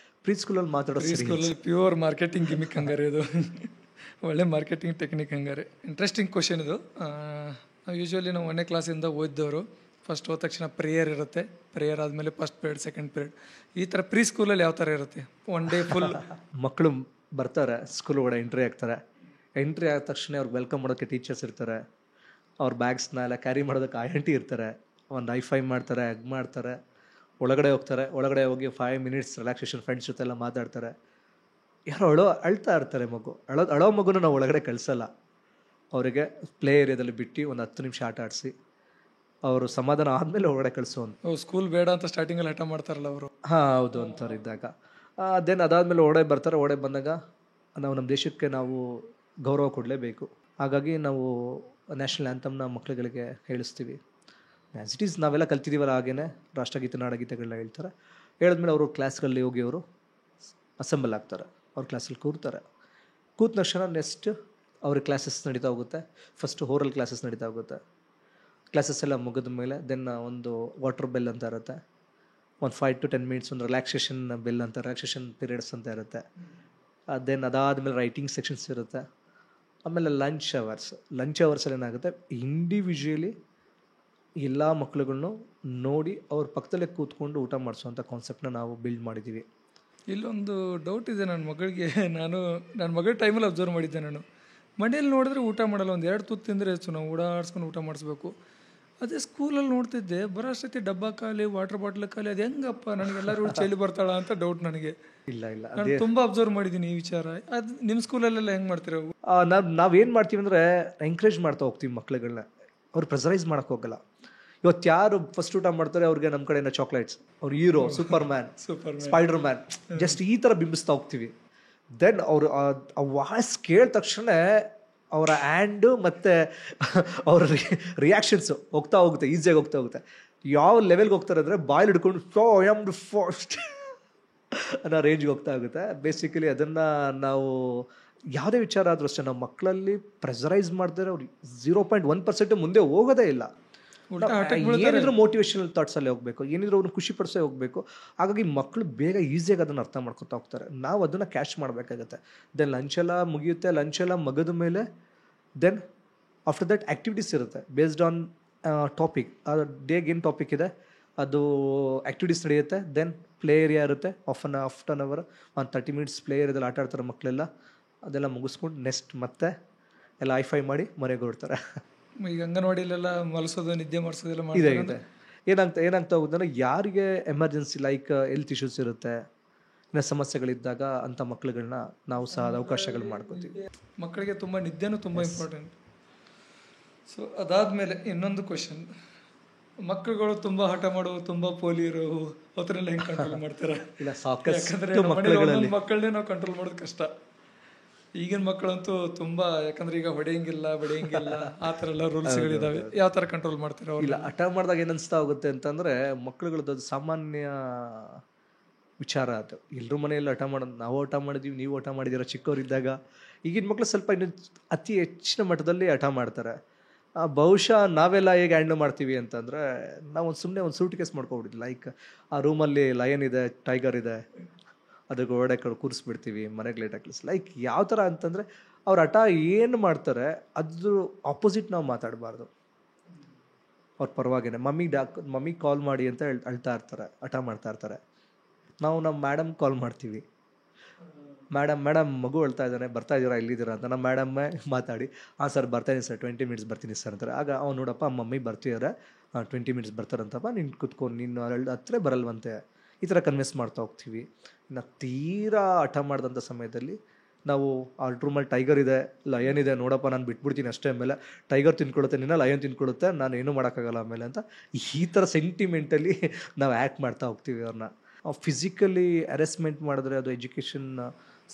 ಪ್ರೀ ಸ್ಕೂಲಲ್ಲಿ ಮಾತಾಡೋ ಸ್ಕೂಲಲ್ಲಿ ಪ್ಯೂರ್ ಮಾರ್ಕೆಟಿಂಗ್ ಗಿಮಿಕ್ ಹಂಗಾರೆ ಇದು. ಒಳ್ಳೆ ಮಾರ್ಕೆಟಿಂಗ್ ಟೆಕ್ನಿಕ್ ಹಂಗಾರೆ. ಇಂಟ್ರೆಸ್ಟಿಂಗ್ ಕ್ವಶನ್ ಇದು. ಯೂಶ್ವಲಿ ನಾವು 1ನೇ ಕ್ಲಾಸಿಂದ ಓದಿದವರು ಫಸ್ಟ್ ಹೋದ ತಕ್ಷಣ ಪ್ರೇಯರ್ ಇರುತ್ತೆ, ಪ್ರೇಯರ್ ಆದಮೇಲೆ ಫಸ್ಟ್ ಪೀರಿಯಡ್ ಸೆಕೆಂಡ್ ಪೀರಿಯಡ್. ಈ ಥರ ಪ್ರೀ ಸ್ಕೂಲಲ್ಲಿ ಯಾವ ಥರ ಇರುತ್ತೆ? ಒನ್ ಡೇ ಫುಲ್ ಮಕ್ಕಳು ಬರ್ತಾರೆ, ಸ್ಕೂಲ್ ಒಳಗಡೆ ಎಂಟ್ರಿ ಆಗ್ತಾರೆ. ಎಂಟ್ರಿ ಆದ ತಕ್ಷಣ ಅವ್ರಿಗೆ ವೆಲ್ಕಮ್ ಮಾಡೋಕ್ಕೆ ಟೀಚರ್ಸ್ ಇರ್ತಾರೆ, ಅವ್ರ ಬ್ಯಾಗ್ಸ್ನ ಎಲ್ಲ ಕ್ಯಾರಿ ಮಾಡೋದಕ್ಕೆ ಆಂಟಿ ಇರ್ತಾರೆ, ಒಂದು ಹೈ-ಫೈ ಮಾಡ್ತಾರೆ, ಹಗ್ ಮಾಡ್ತಾರೆ, ಒಳಗಡೆ ಹೋಗ್ತಾರೆ. ಒಳಗಡೆ ಹೋಗಿ 5 minutes ರಿಲ್ಯಾಕ್ಸೇಷನ್ ಫ್ರೆಂಡ್ಸ್ ಜೊತೆ ಎಲ್ಲ ಮಾತಾಡ್ತಾರೆ. ಯಾರೋ ಅಳ್ತಾ ಇರ್ತಾರೆ, ಅಳೋ ಮಗುನ ನಾವು ಒಳಗಡೆ ಕಳಿಸಲ್ಲ. ಅವರಿಗೆ ಪ್ಲೇ ಏರಿಯಾದಲ್ಲಿ ಬಿಟ್ಟು ಒಂದು 10 ನಿಮಿಷ ಆಟ ಆಡಿಸಿ ಅವರು ಸಮಾಧಾನ ಆದಮೇಲೆ ಒಳಗಡೆ ಕಳಿಸೋನು. ಸ್ಕೂಲ್ ಬೇಡ ಅಂತ ಸ್ಟಾರ್ಟಿಂಗಲ್ಲಿ ಹಠ ಮಾಡ್ತಾರಲ್ಲ ಅವರು. ಹೌದು ಅಂತಾರೆ ಇದ್ದಾಗ. ದೆನ್ ಅದಾದಮೇಲೆ ಒಡೆ ಬರ್ತಾರೆ. ಒಡೆ ಬಂದಾಗ ನಾವು ನಮ್ಮ ದೇಶಕ್ಕೆ ನಾವು ಗೌರವ ಕೊಡಲೇಬೇಕು. ಹಾಗಾಗಿ ನಾವು ನ್ಯಾಷನಲ್ ಆ್ಯಂಥಮ್ನ ಮಕ್ಕಳುಗಳಿಗೆ ಹೇಳಿಸ್ತೀವಿ. ಆ್ಯಸ್ ಇಟ್ ಈಸ್ ನಾವೆಲ್ಲ ಕಲ್ತಿದ್ದೀವಲ್ಲ, ಹಾಗೇ ರಾಷ್ಟ್ರಗೀತೆ ನಾಡಗೀತೆಗಳನ್ನ ಹೇಳ್ತಾರೆ. ಹೇಳಿದ್ಮೇಲೆ ಅವರು ಕ್ಲಾಸ್ಗಳಲ್ಲಿ ಹೋಗಿ ಅವರು ಅಸೆಂಬಲ್ ಆಗ್ತಾರೆ, ಅವ್ರ ಕ್ಲಾಸಲ್ಲಿ ಕೂರ್ತಾರೆ. ಕೂತ ತಕ್ಷಣ ನೆಕ್ಸ್ಟ್ ಅವ್ರಿಗೆ ಕ್ಲಾಸಸ್ ನಡೀತಾ ಹೋಗುತ್ತೆ. ಫಸ್ಟು ಓರಲ್ ಕ್ಲಾಸಸ್ ನಡೀತಾ ಹೋಗುತ್ತೆ. ಕ್ಲಾಸಸ್ ಎಲ್ಲ ಮುಗಿದ ಮೇಲೆ ದೆನ್ ಒಂದು ವಾಟರ್ ಬೆಲ್ ಅಂತ ಇರುತ್ತೆ, ಒಂದು 5 to 10 minutes ಒಂದು ರಿಲ್ಯಾಕ್ಸೇಷನ್ ಬೆಲ್ ಅಂತ, ರಿಲ್ಯಾಕ್ಸೇಷನ್ ಪೀರಿಯಡ್ಸ್ ಅಂತ ಇರುತ್ತೆ. ದೆನ್ ಅದಾದಮೇಲೆ ರೈಟಿಂಗ್ ಸೆಕ್ಷನ್ಸ್ ಇರುತ್ತೆ. ಆಮೇಲೆ ಲಂಚ್ ಅವರ್ಸಲ್ಲಿ ಏನಾಗುತ್ತೆ, ಇಂಡಿವಿಜುವಲಿ ಎಲ್ಲ ಮಕ್ಳುಗಳ್ನು ನೋಡಿ ಅವ್ರ ಪಕ್ಕದಲ್ಲೇ ಕೂತ್ಕೊಂಡು ಊಟ ಮಾಡಿಸೋವಂಥ ಕಾನ್ಸೆಪ್ಟನ್ನ ನಾವು ಬಿಲ್ಡ್ ಮಾಡಿದ್ದೀವಿ. ಇಲ್ಲೊಂದು ಡೌಟ್ ಇದೆ ನನ್ನ ಮಗಳಿಗೆ. ನನ್ನ ಮಗಳ ಟೈಮಲ್ಲಿ ಅಬ್ಸರ್ವ್ ಮಾಡಿದ್ದೆ ನಾನು. ಮನೇಲಿ ನೋಡಿದ್ರೆ ಊಟ ಮಾಡಲ್ಲ, ಒಂದು 2 ತುತ್ತು ತಿಂದರೆ ಹೆಚ್ಚು, ನಾವು ಓಡಾಡ್ಸ್ಕೊಂಡು ಊಟ ಮಾಡಿಸ್ಬೇಕು. ಅದೇ ಸ್ಕೂಲಲ್ಲಿ ನೋಡ್ತಿದ್ದೆ ಬರೋ ಅಷ್ಟೊತ್ತಿ ಡಬ್ಬ ಖಾಲಿ, ವಾಟರ್ ಬಾಟ್ಲ್ ಖಾಲಿ. ಅದು ಹೆಂಗಪ್ಪ, ನನಗೆಲ್ಲರೂ ಚಳಿ ಬರ್ತಾಳ ಅಂತ ಡೌಟ್ ನನಗೆ. ಇಲ್ಲ ನಾನು ತುಂಬ ಅಬ್ಸರ್ವ್ ಮಾಡಿದ್ದೀನಿ ಈ ವಿಚಾರ. ಅದು ನಿಮ್ಮ ಸ್ಕೂಲಲ್ಲೆಲ್ಲ ಹೆಂಗೆ ಮಾಡ್ತೀರಾ? ನಾವೇನು ಮಾಡ್ತೀವಿ ಅಂದರೆ ಎಂಕರೇಜ್ ಮಾಡ್ತಾ ಹೋಗ್ತೀವಿ ಮಕ್ಳುಗಳನ್ನ. ಅವ್ರು ಪ್ರೆಸರೈಸ್ ಮಾಡೋಕ್ಕೆ ಹೋಗಲ್ಲ. ಇವತ್ತು ಯಾರು ಫಸ್ಟ್ ಊಟ ಮಾಡ್ತಾರೆ ಅವ್ರಿಗೆ ನಮ್ಮ ಕಡೆಯಿಂದ ಚಾಕ್ಲೇಟ್ಸ್, ಅವ್ರು hero, super man, spider man, just ಈ ಥರ ಬಿಂಬಿಸ್ತಾ ಹೋಗ್ತೀವಿ. ದೆನ್ ಅವರು ಆ ವಾಯ್ಸ್ ಕೇಳಿದ ತಕ್ಷಣ ಅವರ ಹ್ಯಾಂಡು ಮತ್ತು ಅವರ ರಿಯಾಕ್ಷನ್ಸು ಹೋಗ್ತಾ ಹೋಗುತ್ತೆ, ಈಸಿಯಾಗಿ ಹೋಗ್ತಾ ಹೋಗುತ್ತೆ. ಯಾವ ಲೆವೆಲ್ಗೆ ಹೋಗ್ತಾರೆ ಅಂದರೆ ಬಾಯಲ್ಲಿ ಹಿಡ್ಕೊಂಡು ಫೋ ಆಮ್ ದ ಫಸ್ಟ್ ಅನ್ನೋ ರೇಂಜ್ಗೆ ಹೋಗ್ತಾ ಹೋಗುತ್ತೆ. ಬೇಸಿಕಲಿ ಅದನ್ನು ನಾವು ಯಾವುದೇ ವಿಚಾರ ಆದರೂ ಅಷ್ಟೇ ನಾವು ಮಕ್ಕಳಲ್ಲಿ ಪ್ರೆಸರೈಸ್ ಮಾಡಿದ್ರೆ ಅವ್ರು 0.1% ಮುಂದೆ ಹೋಗೋದೇ ಇಲ್ಲ. ಏನಿದ್ರು ಮೋಟಿವೇಶನಲ್ ಥಾಟ್ಸಲ್ಲಿ ಹೋಗಬೇಕು, ಏನಿದ್ರು ಅವ್ರನ್ನ ಖುಷಿ ಪಡಿಸೇ ಹೋಗಬೇಕು. ಹಾಗಾಗಿ ಮಕ್ಕಳು ಬೇಗ ಈಸಿಯಾಗಿ ಅದನ್ನು ಅರ್ಥ ಮಾಡ್ಕೊತಾ ಹೋಗ್ತಾರೆ. ನಾವು ಅದನ್ನು ಕ್ಯಾಚ್ ಮಾಡಬೇಕಾಗತ್ತೆ. ದೆನ್ ಲಂಚೆಲ್ಲ ಮುಗಿಯುತ್ತೆ. ಲಂಚೆಲ್ಲ ಮುಗಿದ ಮೇಲೆ ದೆನ್ ಆಫ್ಟರ್ ದಟ್ ಆ್ಯಕ್ಟಿವಿಟೀಸ್ ಇರುತ್ತೆ ಬೇಸ್ಡ್ ಆನ್ ಟಾಪಿಕ್. ಆ ಡೇಗೆ ಏನು ಟಾಪಿಕ್ ಇದೆ ಅದು ಆ್ಯಕ್ಟಿವಿಟೀಸ್ ನಡೆಯುತ್ತೆ. ದೆನ್ ಪ್ಲೇ ಏರಿಯಾ ಇರುತ್ತೆ, ಆಫ್ ಅನ್ ಅವರ್, ಒಂದು 30 minutes ಪ್ಲೇ ಏರಿಯಾದಲ್ಲಿ ಆಟ ಆಡ್ತಾರೆ ಮಕ್ಕಳೆಲ್ಲ. ಅದೆಲ್ಲ ಮುಗಿಸ್ಕೊಂಡು ನೆಕ್ಸ್ಟ್ ಮತ್ತೆ ಎಲ್ಲ ಹೈ-ಫೈ ಮಾಡಿ ಮನೆಗೆ ಹೊರಡ್ತಾರೆ. ಈಗ ಅಂಗನವಾಡಿಲೆಲ್ಲ ಮಲಸೋದು, ನಿದ್ದೆ ಮಾಡಿಸೋದೆಲ್ಲ ಇದೆ. ಏನಾಗ್ತಾ ಹೋಗುತ್ತೆ ಅಂದರೆ ಯಾರಿಗೆ ಎಮರ್ಜೆನ್ಸಿ ಲೈಕ್ ಹೆಲ್ತ್ ಇಶ್ಯೂಸ್ ಇರುತ್ತೆ, ಇನ್ನು ಸಮಸ್ಯೆಗಳಿದ್ದಾಗ ಅಂಥ ಮಕ್ಳುಗಳನ್ನ ನಾವು ಸಹ ಅವಕಾಶಗಳು ಮಾಡ್ಕೋತೀವಿ. ಮಕ್ಕಳಿಗೆ ತುಂಬ ನಿದ್ದೆನೂ ತುಂಬ ಇಂಪಾರ್ಟೆಂಟ್. ಸೊ ಅದಾದಮೇಲೆ ಇನ್ನೊಂದು ಕ್ವಶನ್, ಮಕ್ಕಳುಗಳು ತುಂಬ ಹಠ ಮಾಡೋವು, ತುಂಬ ಪೋಲಿ ಇರೋವು, ಅವತ್ರೆಲ್ಲ ಹೆಂಗೆ ಕಂಟ್ರೋಲ್ ಮಾಡ್ತಾರೆ? ಇಲ್ಲ, ಯಾಕಂದರೆ ಮಕ್ಕಳನ್ನೇ ನಾವು ಕಂಟ್ರೋಲ್ ಮಾಡೋದು ಕಷ್ಟ. ಈಗಿನ ಮಕ್ಕಳಂತೂ ತುಂಬ, ಯಾಕಂದ್ರೆ ಈಗ ಹೊಡೆಯಂಗಿಲ್ಲ ಬಡಿಯಂಗಿಲ್ಲ ಆ ಥರ ಎಲ್ಲ ರೂಲ್ಸ್ಗಳಿದ್ದಾವೆ. ಯಾವ ಥರ ಕಂಟ್ರೋಲ್ ಮಾಡ್ತೀರಾ? ಇಲ್ಲ, ಹಠ ಮಾಡಿದಾಗ ಏನು ಅನಿಸ್ತಾ ಹೋಗುತ್ತೆ ಅಂತಂದರೆ ಮಕ್ಕಳುಗಳದ್ದು ಅದು ಸಾಮಾನ್ಯ ವಿಚಾರ. ಅದು ಎಲ್ಲರೂ ಮನೆಯಲ್ಲಿ ಹಠ ಮಾಡೋದು. ನಾವು ಹಠ ಮಾಡಿದ್ದೀವಿ, ನೀವು ಹಠ ಮಾಡಿದ್ದೀರ ಚಿಕ್ಕವರಿದ್ದಾಗ. ಈಗಿನ ಮಕ್ಕಳು ಸ್ವಲ್ಪ ಇನ್ನು ಅತಿ ಹೆಚ್ಚಿನ ಮಟ್ಟದಲ್ಲಿ ಹಠ ಮಾಡ್ತಾರೆ. ಬಹುಶಃ ನಾವೆಲ್ಲ ಹೇಗೆ ಹ್ಯಾಂಡಲ್ ಮಾಡ್ತೀವಿ ಅಂತಂದರೆ ನಾವು ಸುಮ್ಮನೆ ಒಂದು ಸೂಟ್ ಕೇಸ್ ಮಾಡ್ಕೊಬಿಟ್ಟಿದ್ವಿ. ಲೈಕ್ ಆ ರೂಮಲ್ಲಿ ಲಯನ್ ಇದೆ, ಟೈಗರ್ ಇದೆ, ಅದಕ್ಕೆ ಒಳಗಡೆ ಕೂರಿಸ್ಬಿಡ್ತೀವಿ, ಮನೆಗೆ ಲೇಟಾಗಿ ಕಳಿಸಿ. ಲೈಕ್ ಯಾವ ಥರ ಅಂತಂದರೆ ಅವ್ರ ಹಠ ಏನು ಮಾಡ್ತಾರೆ ಅದ್ರ ಆಪೋಸಿಟ್ ನಾವು ಮಾತಾಡಬಾರ್ದು. ಅವ್ರ ಪರವಾಗಿನೇ ಮಮ್ಮಿ ಕಾಲ್ ಮಾಡಿ ಅಂತ ಅಳ್ತಾ ಇರ್ತಾರೆ, ಹಠ ಮಾಡ್ತಾ ಇರ್ತಾರೆ. ನಾವು ನಮ್ಮ ಮೇಡಮ್ ಕಾಲ್ ಮಾಡ್ತೀವಿ, ಮೇಡಮ್ ಮಗು ಅಳ್ತಾ ಇದ್ದಾನೆ, ಬರ್ತಾ ಇದ್ದೀರಾ, ಇಲ್ಲಿದ್ದೀರಾ ಅಂತ. ನಮ್ಮ ಮೇಡಮ್ಮೇ ಮಾತಾಡಿ, ಹಾಂ ಸರ್ ಬರ್ತಾಯಿದ್ದೀನಿ ಸರ್, 20 minutes ಬರ್ತೀನಿ ಸರ್ ಅಂತಾರೆ. ಆಗ ಅವ್ನು ನೋಡಪ್ಪ ಮಮ್ಮಿ ಬರ್ತಿದ್ದಾರೆ, 20 minutes ಬರ್ತಾರಂತಪ್ಪ, ನೀನು ಕುತ್ಕೊಂಡು ನೀನು ಹತ್ರ ಬರಲ್ವಂತೆ. ಈ ಥರ ಕನ್ವಿನ್ಸ್ ಮಾಡ್ತಾ ಹೋಗ್ತೀವಿ. ಇನ್ನು ತೀರಾ ಹಠ ಮಾಡಿದಂಥ ಸಮಯದಲ್ಲಿ ನಾವು ಆ ರೂಮಲ್ಲಿ ಟೈಗರ್ ಇದೆ, ಲಯನ್ ಇದೆ, ನೋಡಪ್ಪ ನಾನು ಬಿಟ್ಬಿಡ್ತೀನಿ ಅಷ್ಟೇ, ಆಮೇಲೆ ಟೈಗರ್ ತಿನ್ಕೊಳ್ಳುತ್ತೆ, ನಿನ್ನ ಲಯನ್ ತಿನ್ಕೊಳ್ಳುತ್ತೆ, ನಾನು ಏನೂ ಮಾಡೋಕ್ಕಾಗಲ್ಲ ಆಮೇಲೆ ಅಂತ. ಈ ಥರ ಸೆಂಟಿಮೆಂಟಲ್ಲಿ ನಾವು ಆ್ಯಕ್ಟ್ ಮಾಡ್ತಾ ಹೋಗ್ತೀವಿ ಅವ್ರನ್ನ. ಫಿಸಿಕಲಿ ಹ್ಯಾರೆಸ್ಮೆಂಟ್ ಮಾಡಿದ್ರೆ ಅದು ಎಜುಕೇಷನ್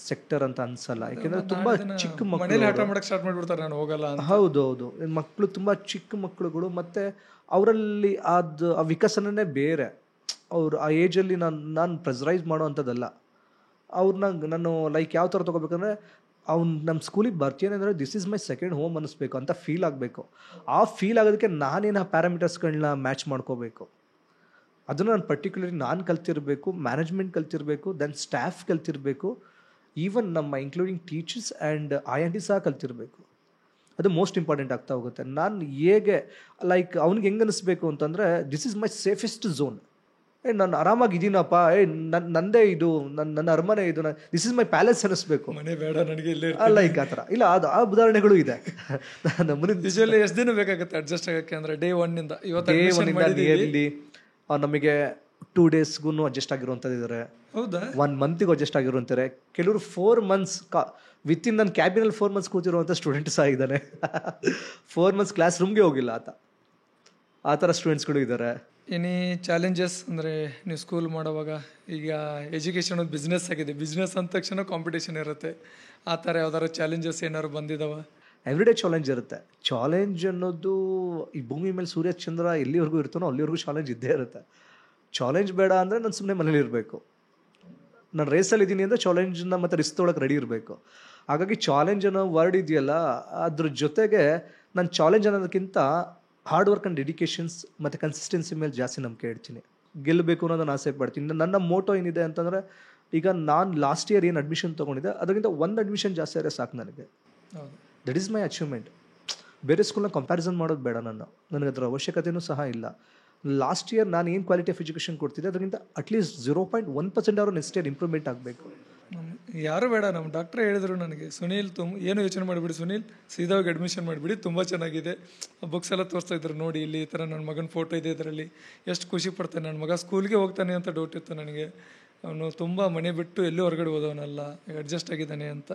ಸೆಕ್ಟರ್ ಅಂತ ಅನ್ಸಲ್ಲ. ಯಾಕೆಂದರೆ ತುಂಬ ಚಿಕ್ಕ ಮಕ್ಕಳು ಹಠ ಮಾಡಕ್ಕೆ ಸ್ಟಾರ್ಟ್ ಮಾಡಿಬಿಡ್ತಾರೆ, ನಾನು ಹೋಗಲ್ಲ. ಹೌದು, ಮಕ್ಕಳು ತುಂಬ ಚಿಕ್ಕ ಮಕ್ಕಳುಗಳು, ಮತ್ತು ಅವರಲ್ಲಿ ಅದು ಆ ವಿಕಸನನೇ ಬೇರೆ. ಅವ್ರು ಆ ಏಜಲ್ಲಿ ನಾನು ಪ್ರೆಸರೈಸ್ ಮಾಡೋ ಅಂಥದ್ದಲ್ಲ. ಅವ್ರನ್ನ ನಾನು ಲೈಕ್ ಯಾವ ಥರ ತೊಗೋಬೇಕಂದ್ರೆ ಅವ್ನು ನಮ್ಮ ಸ್ಕೂಲಿಗೆ ಬರ್ತೀನಿ ಅಂದರೆ this is my second home ಅನ್ನಿಸ್ಬೇಕು ಅಂತ ಫೀಲ್ ಆಗಬೇಕು. ಆ ಫೀಲ್ ಆಗೋದಕ್ಕೆ ನಾನೇನು ಆ ಪ್ಯಾರಾಮೀಟರ್ಸ್ಗಳನ್ನ ಮ್ಯಾಚ್ ಮಾಡ್ಕೋಬೇಕು. ಅದನ್ನು ನಾನು ಪರ್ಟಿಕ್ಯುಲರ್ಲಿ ನಾನು ಕಲ್ತಿರಬೇಕು, ಮ್ಯಾನೇಜ್ಮೆಂಟ್ ಕಲ್ತಿರಬೇಕು, ದೆನ್ ಸ್ಟಾಫ್ ಕಲ್ತಿರಬೇಕು, ಈವನ್ ನಮ್ಮ ಇನ್ಕ್ಲೂಡಿಂಗ್ ಟೀಚರ್ಸ್ ಆ್ಯಂಡ್ INT ಸಹ ಕಲ್ತಿರಬೇಕು. ಅದು ಮೋಸ್ಟ್ ಇಂಪಾರ್ಟೆಂಟ್ ಆಗ್ತಾ ಹೋಗುತ್ತೆ. ನಾನು ಹೇಗೆ ಲೈಕ್ ಅವ್ನಿಗೆ ಹೆಂಗೆ ಅನ್ನಿಸ್ಬೇಕು ಅಂತಂದರೆ this is my safest zone. ನಾನು ಆರಾಮಾಗಿದ್ದೀನಪ್ಪ, ನಂದೇ ಇದು, ನನ್ನ ಅರಮನೆ ಇದು, ದಿಸ್ ಇಸ್ ಮೈ ಪ್ಯಾಲೇಸ್ ಅನ್ನಿಸ್ಬೇಕು. ಮನೆ ಬೇಡ ನನಗೆ ಇಲ್ಲೇ ಲೈಕ್ ಆ ಥರ ಇಲ್ಲ, ಅದು ಆ ಉದಾಹರಣೆಗಳು ಇದೆ. ಯೂಶುವಲಿ ಎಷ್ಟು ದಿನ ಬೇಕಾಗುತ್ತೆ ಅಡ್ಜಸ್ಟ್ ಆಗೋಕ್ಕೆ? ಅಂದರೆ ಡೇ ಒನ್ನಿಂದ ನಿಯರ್ಲಿ ನಮಗೆ 2 daysಗೂ ಅಡ್ಜಸ್ಟ್ ಆಗಿರುವಂಥದ್ದು ಇದ್ದಾರೆ, ಹೌದಾ 1 monthಗೂ ಅಡ್ಜಸ್ಟ್ ಆಗಿರುವಂತಾರೆ. ಕೆಲವರು 4 months ವಿತಿನ್ ನನ್ನ ಕ್ಯಾಬಿನಲ್ಲಿ 4 months ಕೂತಿರುವಂಥ ಸ್ಟೂಡೆಂಟ್ ಸಹ ಇದ್ದಾನೆ. 4 months ಕ್ಲಾಸ್ ರೂಮ್ಗೆ ಹೋಗಿಲ್ಲ ಆ ಥರ ಸ್ಟೂಡೆಂಟ್ಸ್ಗಳು ಇದ್ದಾರೆ. ಎನಿ ಚಾಲೆಂಜಸ್ ಅಂದರೆ ನೀವು ಸ್ಕೂಲ್ ಮಾಡೋವಾಗ? ಈಗ ಎಜುಕೇಷನ್ ಒಂದು ಬಿಸ್ನೆಸ್ ಆಗಿದೆ, ಬಿಸ್ನೆಸ್ ಅಂದ ತಕ್ಷಣ ಕಾಂಪಿಟೇಷನ್ ಇರುತ್ತೆ. ಆ ಥರ ಯಾವ್ದಾದ್ರು ಚಾಲೆಂಜಸ್ ಏನಾದ್ರು ಬಂದಿದ್ದಾವ? ಎವ್ರಿಡೇ ಚಾಲೆಂಜ್ ಇರುತ್ತೆ. ಚಾಲೆಂಜ್ ಅನ್ನೋದು ಈ ಭೂಮಿ ಮೇಲೆ ಸೂರ್ಯ ಚಂದ್ರ ಎಲ್ಲಿವರೆಗೂ ಇರ್ತಾನೋ ಅಲ್ಲಿವರೆಗೂ ಚಾಲೆಂಜ್ ಇದ್ದೇ ಇರುತ್ತೆ. ಚಾಲೆಂಜ್ ಬೇಡ ಅಂದರೆ ನಾನು ಸುಮ್ಮನೆ ಮನೇಲಿ ಇರಬೇಕು. ನಾನು ರೇಸಲ್ಲಿ ಇದ್ದೀನಿ ಅಂದರೆ ಚಾಲೆಂಜನ್ನ ಮತ್ತು ರಿಸ್ಕ್ ತೊಗೊಳಕ್ಕೆ ರೆಡಿ ಇರಬೇಕು. ಹಾಗಾಗಿ ಚಾಲೆಂಜ್ ಅನ್ನೋ ವರ್ಡ್ ಇದೆಯಲ್ಲ, ಅದ್ರ ಜೊತೆಗೆ ನಾನು ಚಾಲೆಂಜ್ ಅನ್ನೋದಕ್ಕಿಂತ ಹಾರ್ಡ್ ವರ್ಕ್ ಆ್ಯಂಡ್ ಡೆಡಿಕೇಶನ್ಸ್ ಮತ್ತು ಕನ್ಸಿಸ್ಟೆನ್ಸಿ ಮೇಲೆ ಜಾಸ್ತಿ ನಂಬಿಕೆ ಇಡ್ತೀನಿ. ಗೆಲ್ಲಬೇಕು ಅನ್ನೋದನ್ನು ಆಸೆ ಪಡ್ತೀನಿ. ನನ್ನ ಮೋಟೋ ಏನಿದೆ ಅಂತಂದರೆ, ಈಗ ನಾನು ಲಾಸ್ಟ್ ಇಯರ್ ಏನು ಅಡ್ಮಿಷನ್ ತೊಗೊಂಡಿದ್ದೆ ಅದಕ್ಕಿಂತ 1 ಅಡ್ಮಿಷನ್ ಜಾಸ್ತಿ ಆದರೆ ಸಾಕು ನನಗೆ. That is my achievement. ಬೇರೆ ಸ್ಕೂಲ್ನ ಕಂಪ್ಯಾರಿಸನ್ ಮಾಡೋದು ಬೇಡ, ನನಗೆ ಅದರ ಅವಶ್ಯಕತೆಯೂ ಸಹ ಇಲ್ಲ. ಲಾಸ್ಟ್ ಇಯರ್ ನಾನು ಏನು ಕ್ವಾಲಿಟಿ ಆಫ್ ಎಜುಕೇಷನ್ ಕೊಡ್ತಿದ್ದೆ ಅದಕ್ಕಿಂತ ಅಟ್ಲೀಸ್ಟ್ 0.1% ಅವರು ನೆಕ್ಸ್ಟ್ ಇಯರ್ ಇಂಪ್ರೂವ್ಮೆಂಟ್ ಆಗಬೇಕು. ಯಾರು ಬೇಡ, ನಮ್ಮ ಡಾಕ್ಟ್ರೇ ಹೇಳಿದರು ನನಗೆ, ಸುನೀಲ್ ಏನು ಯೋಚನೆ ಮಾಡಿಬಿಡಿ ಸುನೀಲ್, ಸೀದಾಗಿ ಅಡ್ಮಿಷನ್ ಮಾಡಿಬಿಡಿ, ತುಂಬ ಚೆನ್ನಾಗಿದೆ. ಬುಕ್ಸ್ ಎಲ್ಲ ತೋರಿಸ್ತಾ ಇದ್ರು, ನೋಡಿ ಇಲ್ಲಿ ಈ ಥರ ನನ್ನ ಮಗನ ಫೋಟೋ ಇದೆ ಇದರಲ್ಲಿ, ಎಷ್ಟು ಖುಷಿ ಪಡ್ತಾನೆ ನನ್ನ ಮಗ, ಸ್ಕೂಲ್ಗೆ ಹೋಗ್ತಾನೆ ಅಂತ ಡೌಟ್ ಇತ್ತು ನನಗೆ. ಅವನು ತುಂಬ ಮನೆ ಬಿಟ್ಟು ಎಲ್ಲೂ ಹೊರಗಡೆ ಹೋದವನಲ್ಲ, ಅಡ್ಜಸ್ಟ್ ಆಗಿದ್ದಾನೆ ಅಂತ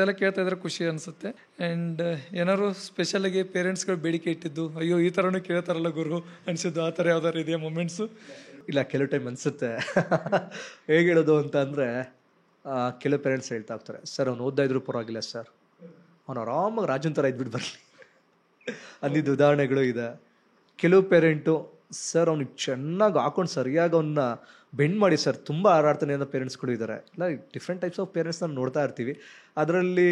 ಎಲ್ಲ ಕೇಳ್ತಾ ಇದ್ರೆ ಖುಷಿ ಅನಿಸುತ್ತೆ. ಆ್ಯಂಡ್ ಏನಾದ್ರು ಸ್ಪೆಷಲಾಗಿ ಪೇರೆಂಟ್ಸ್ಗಳು ಬೇಡಿಕೆ ಇಟ್ಟಿದ್ದು, ಅಯ್ಯೋ ಈ ಥರನೂ ಕೇಳ್ತಾರಲ್ಲ ಗುರು ಅನಿಸಿದ್ದು, ಆ ಥರ ಯಾವ್ದಾರು ಇದೆಯಾ ಮೊಮೆಂಟ್ಸು? ಇಲ್ಲ, ಕೆಲವು ಟೈಮ್ ಅನಿಸುತ್ತೆ. ಹೇಗೆ ಹೇಳೋದು ಅಂತ ಅಂದರೆ, ಕೆಲವು ಪೇರೆಂಟ್ಸ್ ಹೇಳ್ತಾ ಹೋಗ್ತಾರೆ, ಸರ್ ಅವ್ನು ಓದ್ತಾ ಇದ್ರು ಪರವಾಗಿಲ್ಲ ಸರ್, ಅವನು ಆರಾಮಾಗಿ ರಾಜನ್ ಥರ ಇದ್ಬಿಟ್ಟು ಬರಲಿ ಅಂದಿದ್ದು ಉದಾಹರಣೆಗಳು ಇದೆ. ಕೆಲವು ಪೇರೆಂಟು, ಸರ್ ಅವ್ನಿಗೆ ಚೆನ್ನಾಗಿ ಹಾಕೊಂಡು ಸರಿಯಾಗಿ ಅವನ್ನ ಬೆಂಡ್ ಮಾಡಿ ಸರ್, ತುಂಬ ಹಾರಾಡ್ತಾನೆ ಅನ್ನೋ ಪೇರೆಂಟ್ಸ್ಗಳು ಇದ್ದಾರೆ. ಇಲ್ಲ, ಡಿಫ್ರೆಂಟ್ ಟೈಪ್ಸ್ ಆಫ್ ಪೇರೆಂಟ್ಸ್ ನಾವು ನೋಡ್ತಾ ಇರ್ತೀವಿ. ಅದರಲ್ಲಿ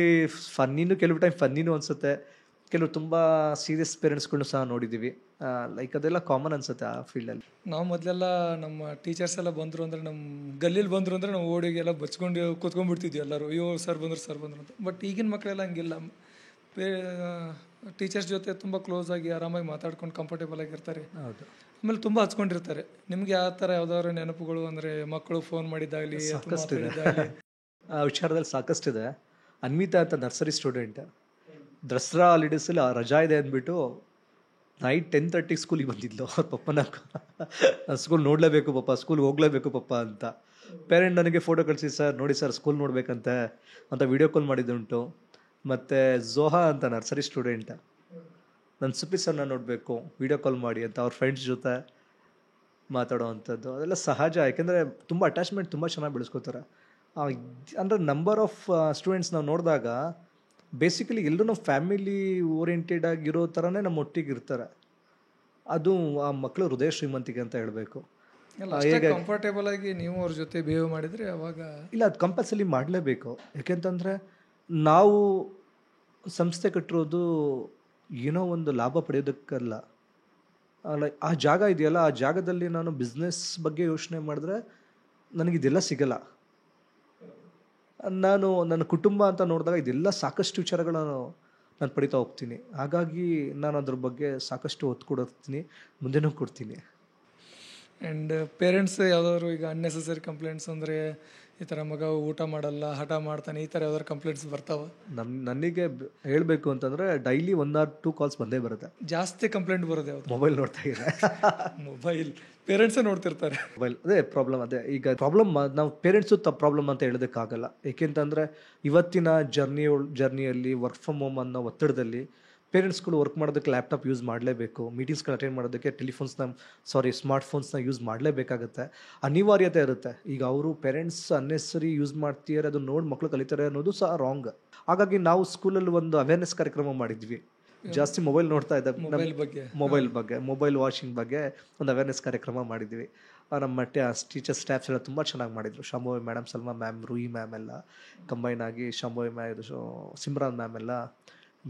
ಫನ್ನಿನೂ ಕೆಲವು ಟೈಮ್ ಫನ್ನಿನೂ ಅನಿಸುತ್ತೆ, ಕೆಲವು ತುಂಬ ಸೀರಿಯಸ್ ಪೇರೆಂಟ್ಸ್ಗಳನ್ನೂ ಸಹ ನೋಡಿದ್ದೀವಿ. ಲೈಕ್ ಅದೆಲ್ಲ ಕಾಮನ್ ಅನಿಸುತ್ತೆ ಆ ಫೀಲ್ಡಲ್ಲಿ. ನಾವು ಮೊದಲೆಲ್ಲ ನಮ್ಮ ಟೀಚರ್ಸ್ ಎಲ್ಲ ಬಂದರು ಅಂದರೆ, ನಮ್ಮ ಗಲ್ಲೀಲಿ ಬಂದರು ಅಂದರೆ ನಾವು ಓಡಿಗೆಲ್ಲ ಬಚ್ಕೊಂಡು ಕೂತ್ಕೊಂಡ್ಬಿಡ್ತಿದ್ವಿ ಎಲ್ಲರೂ, ಅಯ್ಯೋ ಸರ್ ಬಂದರು ಅಂತ. ಬಟ್ ಈಗಿನ ಮಕ್ಕಳೆಲ್ಲ ಹಂಗಿಲ್ಲ, ಟೀಚರ್ಸ್ ಜೊತೆ ತುಂಬ ಕ್ಲೋಸ್ ಆಗಿ ಆರಾಮಾಗಿ ಮಾತಾಡ್ಕೊಂಡು ಕಂಫರ್ಟೇಬಲ್ ಆಗಿರ್ತಾರೆ. ಹೌದು. ಆಮೇಲೆ ತುಂಬ ಹಚ್ಕೊಂಡಿರ್ತಾರೆ. ನಿಮ್ಗೆ ಯಾವ ಥರ ಯಾವ್ದಾದ್ರು ನೆನಪುಗಳು ಅಂದರೆ, ಮಕ್ಕಳು ಫೋನ್ ಮಾಡಿದ್ದಾಗಲಿ? ಆ ವಿಚಾರದಲ್ಲಿ ಸಾಕಷ್ಟಿದೆ. ಅನ್ವಿತಾ ಅಂತ ನರ್ಸರಿ ಸ್ಟೂಡೆಂಟ್, ದಸರಾ ಹಾಲಿಡೇಸಲ್ಲಿ ರಜಾ ಇದೆ ಅಂದ್ಬಿಟ್ಟು ನೈಟ್ 10:30 ಸ್ಕೂಲಿಗೆ ಬಂದಿದ್ಲು. ಅವ್ರ ಪಪ್ಪನ ಸ್ಕೂಲ್ ನೋಡಲೇಬೇಕು ಪಪ್ಪ, ಸ್ಕೂಲ್ಗೆ ಹೋಗ್ಲೇಬೇಕು ಪಪ್ಪ ಅಂತ. ಪೇರೆಂಟ್ ನನಗೆ ಫೋಟೋ ಕಳಿಸಿ, ಸರ್ ನೋಡಿ ಸರ್ ಸ್ಕೂಲ್ ನೋಡ್ಬೇಕಂತೆ ಅಂತ ವಿಡಿಯೋ ಕಾಲ್ ಮಾಡಿದ್ದುಂಟು. ಮತ್ತು ಝೋಹಾ ಅಂತ ನರ್ಸರಿ ಸ್ಟೂಡೆಂಟ್, ನನ್ನ ಸುಪ್ಪಿ ಸರ್ನ ನೋಡಬೇಕು ವಿಡಿಯೋ ಕಾಲ್ ಮಾಡಿ ಅಂತ ಅವ್ರ ಫ್ರೆಂಡ್ಸ್ ಜೊತೆ ಮಾತಾಡೋ ಅಂಥದ್ದು. ಅದೆಲ್ಲ ಸಹಜ, ಯಾಕೆಂದರೆ ತುಂಬ ಅಟ್ಯಾಚ್ಮೆಂಟ್ ತುಂಬ ಚೆನ್ನಾಗಿ ಬೆಳೆಸ್ಕೋತಾರೆ. ಅಂದರೆ ನಂಬರ್ ಆಫ್ ಸ್ಟೂಡೆಂಟ್ಸ್ ನಾವು ನೋಡಿದಾಗ ಬೇಸಿಕಲಿ ಎಲ್ಲರೂ ನಾವು ಫ್ಯಾಮಿಲಿ ಓರಿಯೆಂಟೆಡ್ ಆಗಿರೋ ಥರನೇ ನಮ್ಮ ಒಟ್ಟಿಗೆ ಇರ್ತಾರೆ. ಅದು ಆ ಮಕ್ಕಳು ಹೃದಯ ಶ್ರೀಮಂತಿಕೆ ಅಂತ ಹೇಳಬೇಕು. ಕಂಫರ್ಟೇಬಲ್ ಆಗಿ ನೀವು ಅವ್ರ ಜೊತೆ ಬಿಹೇವ್ ಮಾಡಿದರೆ ಅವಾಗ ಇಲ್ಲ, ಅದು ಕಂಪಲ್ಸರಿ ಮಾಡಲೇಬೇಕು. ಯಾಕೆಂತಂದರೆ ನಾವು ಸಂಸ್ಥೆ ಕಟ್ಟಿರೋದು ಏನೋ ಒಂದು ಲಾಭ ಪಡೆಯೋದಕ್ಕಲ್ಲ. ಆ ಜಾಗ ಇದೆಯಲ್ಲ, ಆ ಜಾಗದಲ್ಲಿ ನಾನು ಬಿಸ್ನೆಸ್ ಬಗ್ಗೆ ಯೋಚನೆ ಮಾಡಿದ್ರೆ ನನಗಿದೆಲ್ಲ ಸಿಗಲ್ಲ. ನಾನು ನನ್ನ ಕುಟುಂಬ ಅಂತ ನೋಡಿದಾಗ ಇದೆಲ್ಲ ಸಾಕಷ್ಟು ವಿಚಾರಗಳನ್ನು ನಾನು ಪಡಿತಾ ಹೋಗ್ತೀನಿ. ಹಾಗಾಗಿ ನಾನು ಅದ್ರ ಬಗ್ಗೆ ಸಾಕಷ್ಟು ಒತ್ತು ಕೊಡ್ತೀನಿ, ಮುಂದೆನೂ ಕೊಡ್ತೀನಿ. ಆ್ಯಂಡ್ ಪೇರೆಂಟ್ಸ್ ಯಾವುದಾದ್ರು ಈಗ ಅನ್ನೆಸೆಸರಿ ಕಂಪ್ಲೇಂಟ್ಸ್ ಅಂದರೆ, ಈ ಥರ ಮಗ ಊಟ ಮಾಡಲ್ಲ, ಹಠ ಮಾಡ್ತಾನೆ, ಈ ಥರ ಯಾವ್ದಾದ್ರು ಕಂಪ್ಲೇಂಟ್ಸ್ ಬರ್ತಾವ? ನನಗೆ ಹೇಳಬೇಕು ಅಂತಂದರೆ ಡೈಲಿ 1 or 2 ಕಾಲ್ಸ್ ಬಂದೇ ಬರುತ್ತೆ. ಜಾಸ್ತಿ ಕಂಪ್ಲೇಂಟ್ ಬರೋದು ಯಾವುದು? ಮೊಬೈಲ್ ನೋಡ್ತಾ ಇದೆ. ಮೊಬೈಲ್ ಪೇರೆಂಟ್ಸೇ ನೋಡ್ತಿರ್ತಾರೆ. ಮೊಬೈಲ್ ಅದೇ ಪ್ರಾಬ್ಲಮ್. ಅದೇ ಈಗ ಪ್ರಾಬ್ಲಮ್ ನಾವು ಪೇರೆಂಟ್ಸು ತಪ್ಪು ಪ್ರಾಬ್ಲಮ್ ಅಂತ ಹೇಳೋದಕ್ಕಾಗಲ್ಲ. ಏಕೆಂತಂದರೆ ಇವತ್ತಿನ ಜರ್ನಿಯಲ್ಲಿ ವರ್ಕ್ ಫ್ರಮ್ ಹೋಮ್ ಅನ್ನೋ ಒತ್ತಡದಲ್ಲಿ ಪೇರೆಂಟ್ಸ್ಗಳು ವರ್ಕ್ ಮಾಡೋದಕ್ಕೆ ಲ್ಯಾಪ್ಟಾಪ್ ಯೂಸ್ ಮಾಡಲೇಬೇಕು, ಮೀಟಿಂಗ್ಸ್ಗಳು ಅಟೆಂಡ್ ಮಾಡೋದಕ್ಕೆ ಸ್ಮಾರ್ಟ್ಫೋನ್ಸ್ನ ಯೂಸ್ ಮಾಡಲೇಬೇಕಾಗುತ್ತೆ, ಅನಿವಾರ್ಯತೆ ಇರುತ್ತೆ. ಈಗ ಅವರು ಪೇರೆಂಟ್ಸ್ ಅನ್ನೆಸರಿ ಯೂಸ್ ಮಾಡ್ತಿದ್ದಾರೆ, ಅದು ನೋಡಿ ಮಕ್ಕಳು ಕಲಿತಾರೆ ಅನ್ನೋದು ಸಹ ರಾಂಗ್. ಹಾಗಾಗಿ ನಾವು ಸ್ಕೂಲಲ್ಲಿ ಒಂದು ಅವೇರ್ನೆಸ್ ಕಾರ್ಯಕ್ರಮ ಮಾಡಿದ್ವಿ. ಜಾಸ್ತಿ ಮೊಬೈಲ್ ನೋಡ್ತಾ ಇದ್ದಾಗ ಮೊಬೈಲ್ ವಾಷಿಂಗ್ ಬಗ್ಗೆ ಒಂದು ಅವೇರ್ನೆಸ್ ಕಾರ್ಯಕ್ರಮ ಮಾಡಿದ್ವಿ. ನಮ್ಮ ಟೀಚರ್ ಸ್ಟಾಫ್ಸ್ ಎಲ್ಲ ತುಂಬ ಚೆನ್ನಾಗಿ ಮಾಡಿದರು. Shambhavi madam, Salma ma'am, Roohi ma'am ಎಲ್ಲ ಕಂಬೈನ್ ಆಗಿ ಶಾಂಭವಿ ಮ್ಯಾಮ್, ಇದು ಸಿಮ್ರಾನ್ ಮ್ಯಾಮ್ ಎಲ್ಲ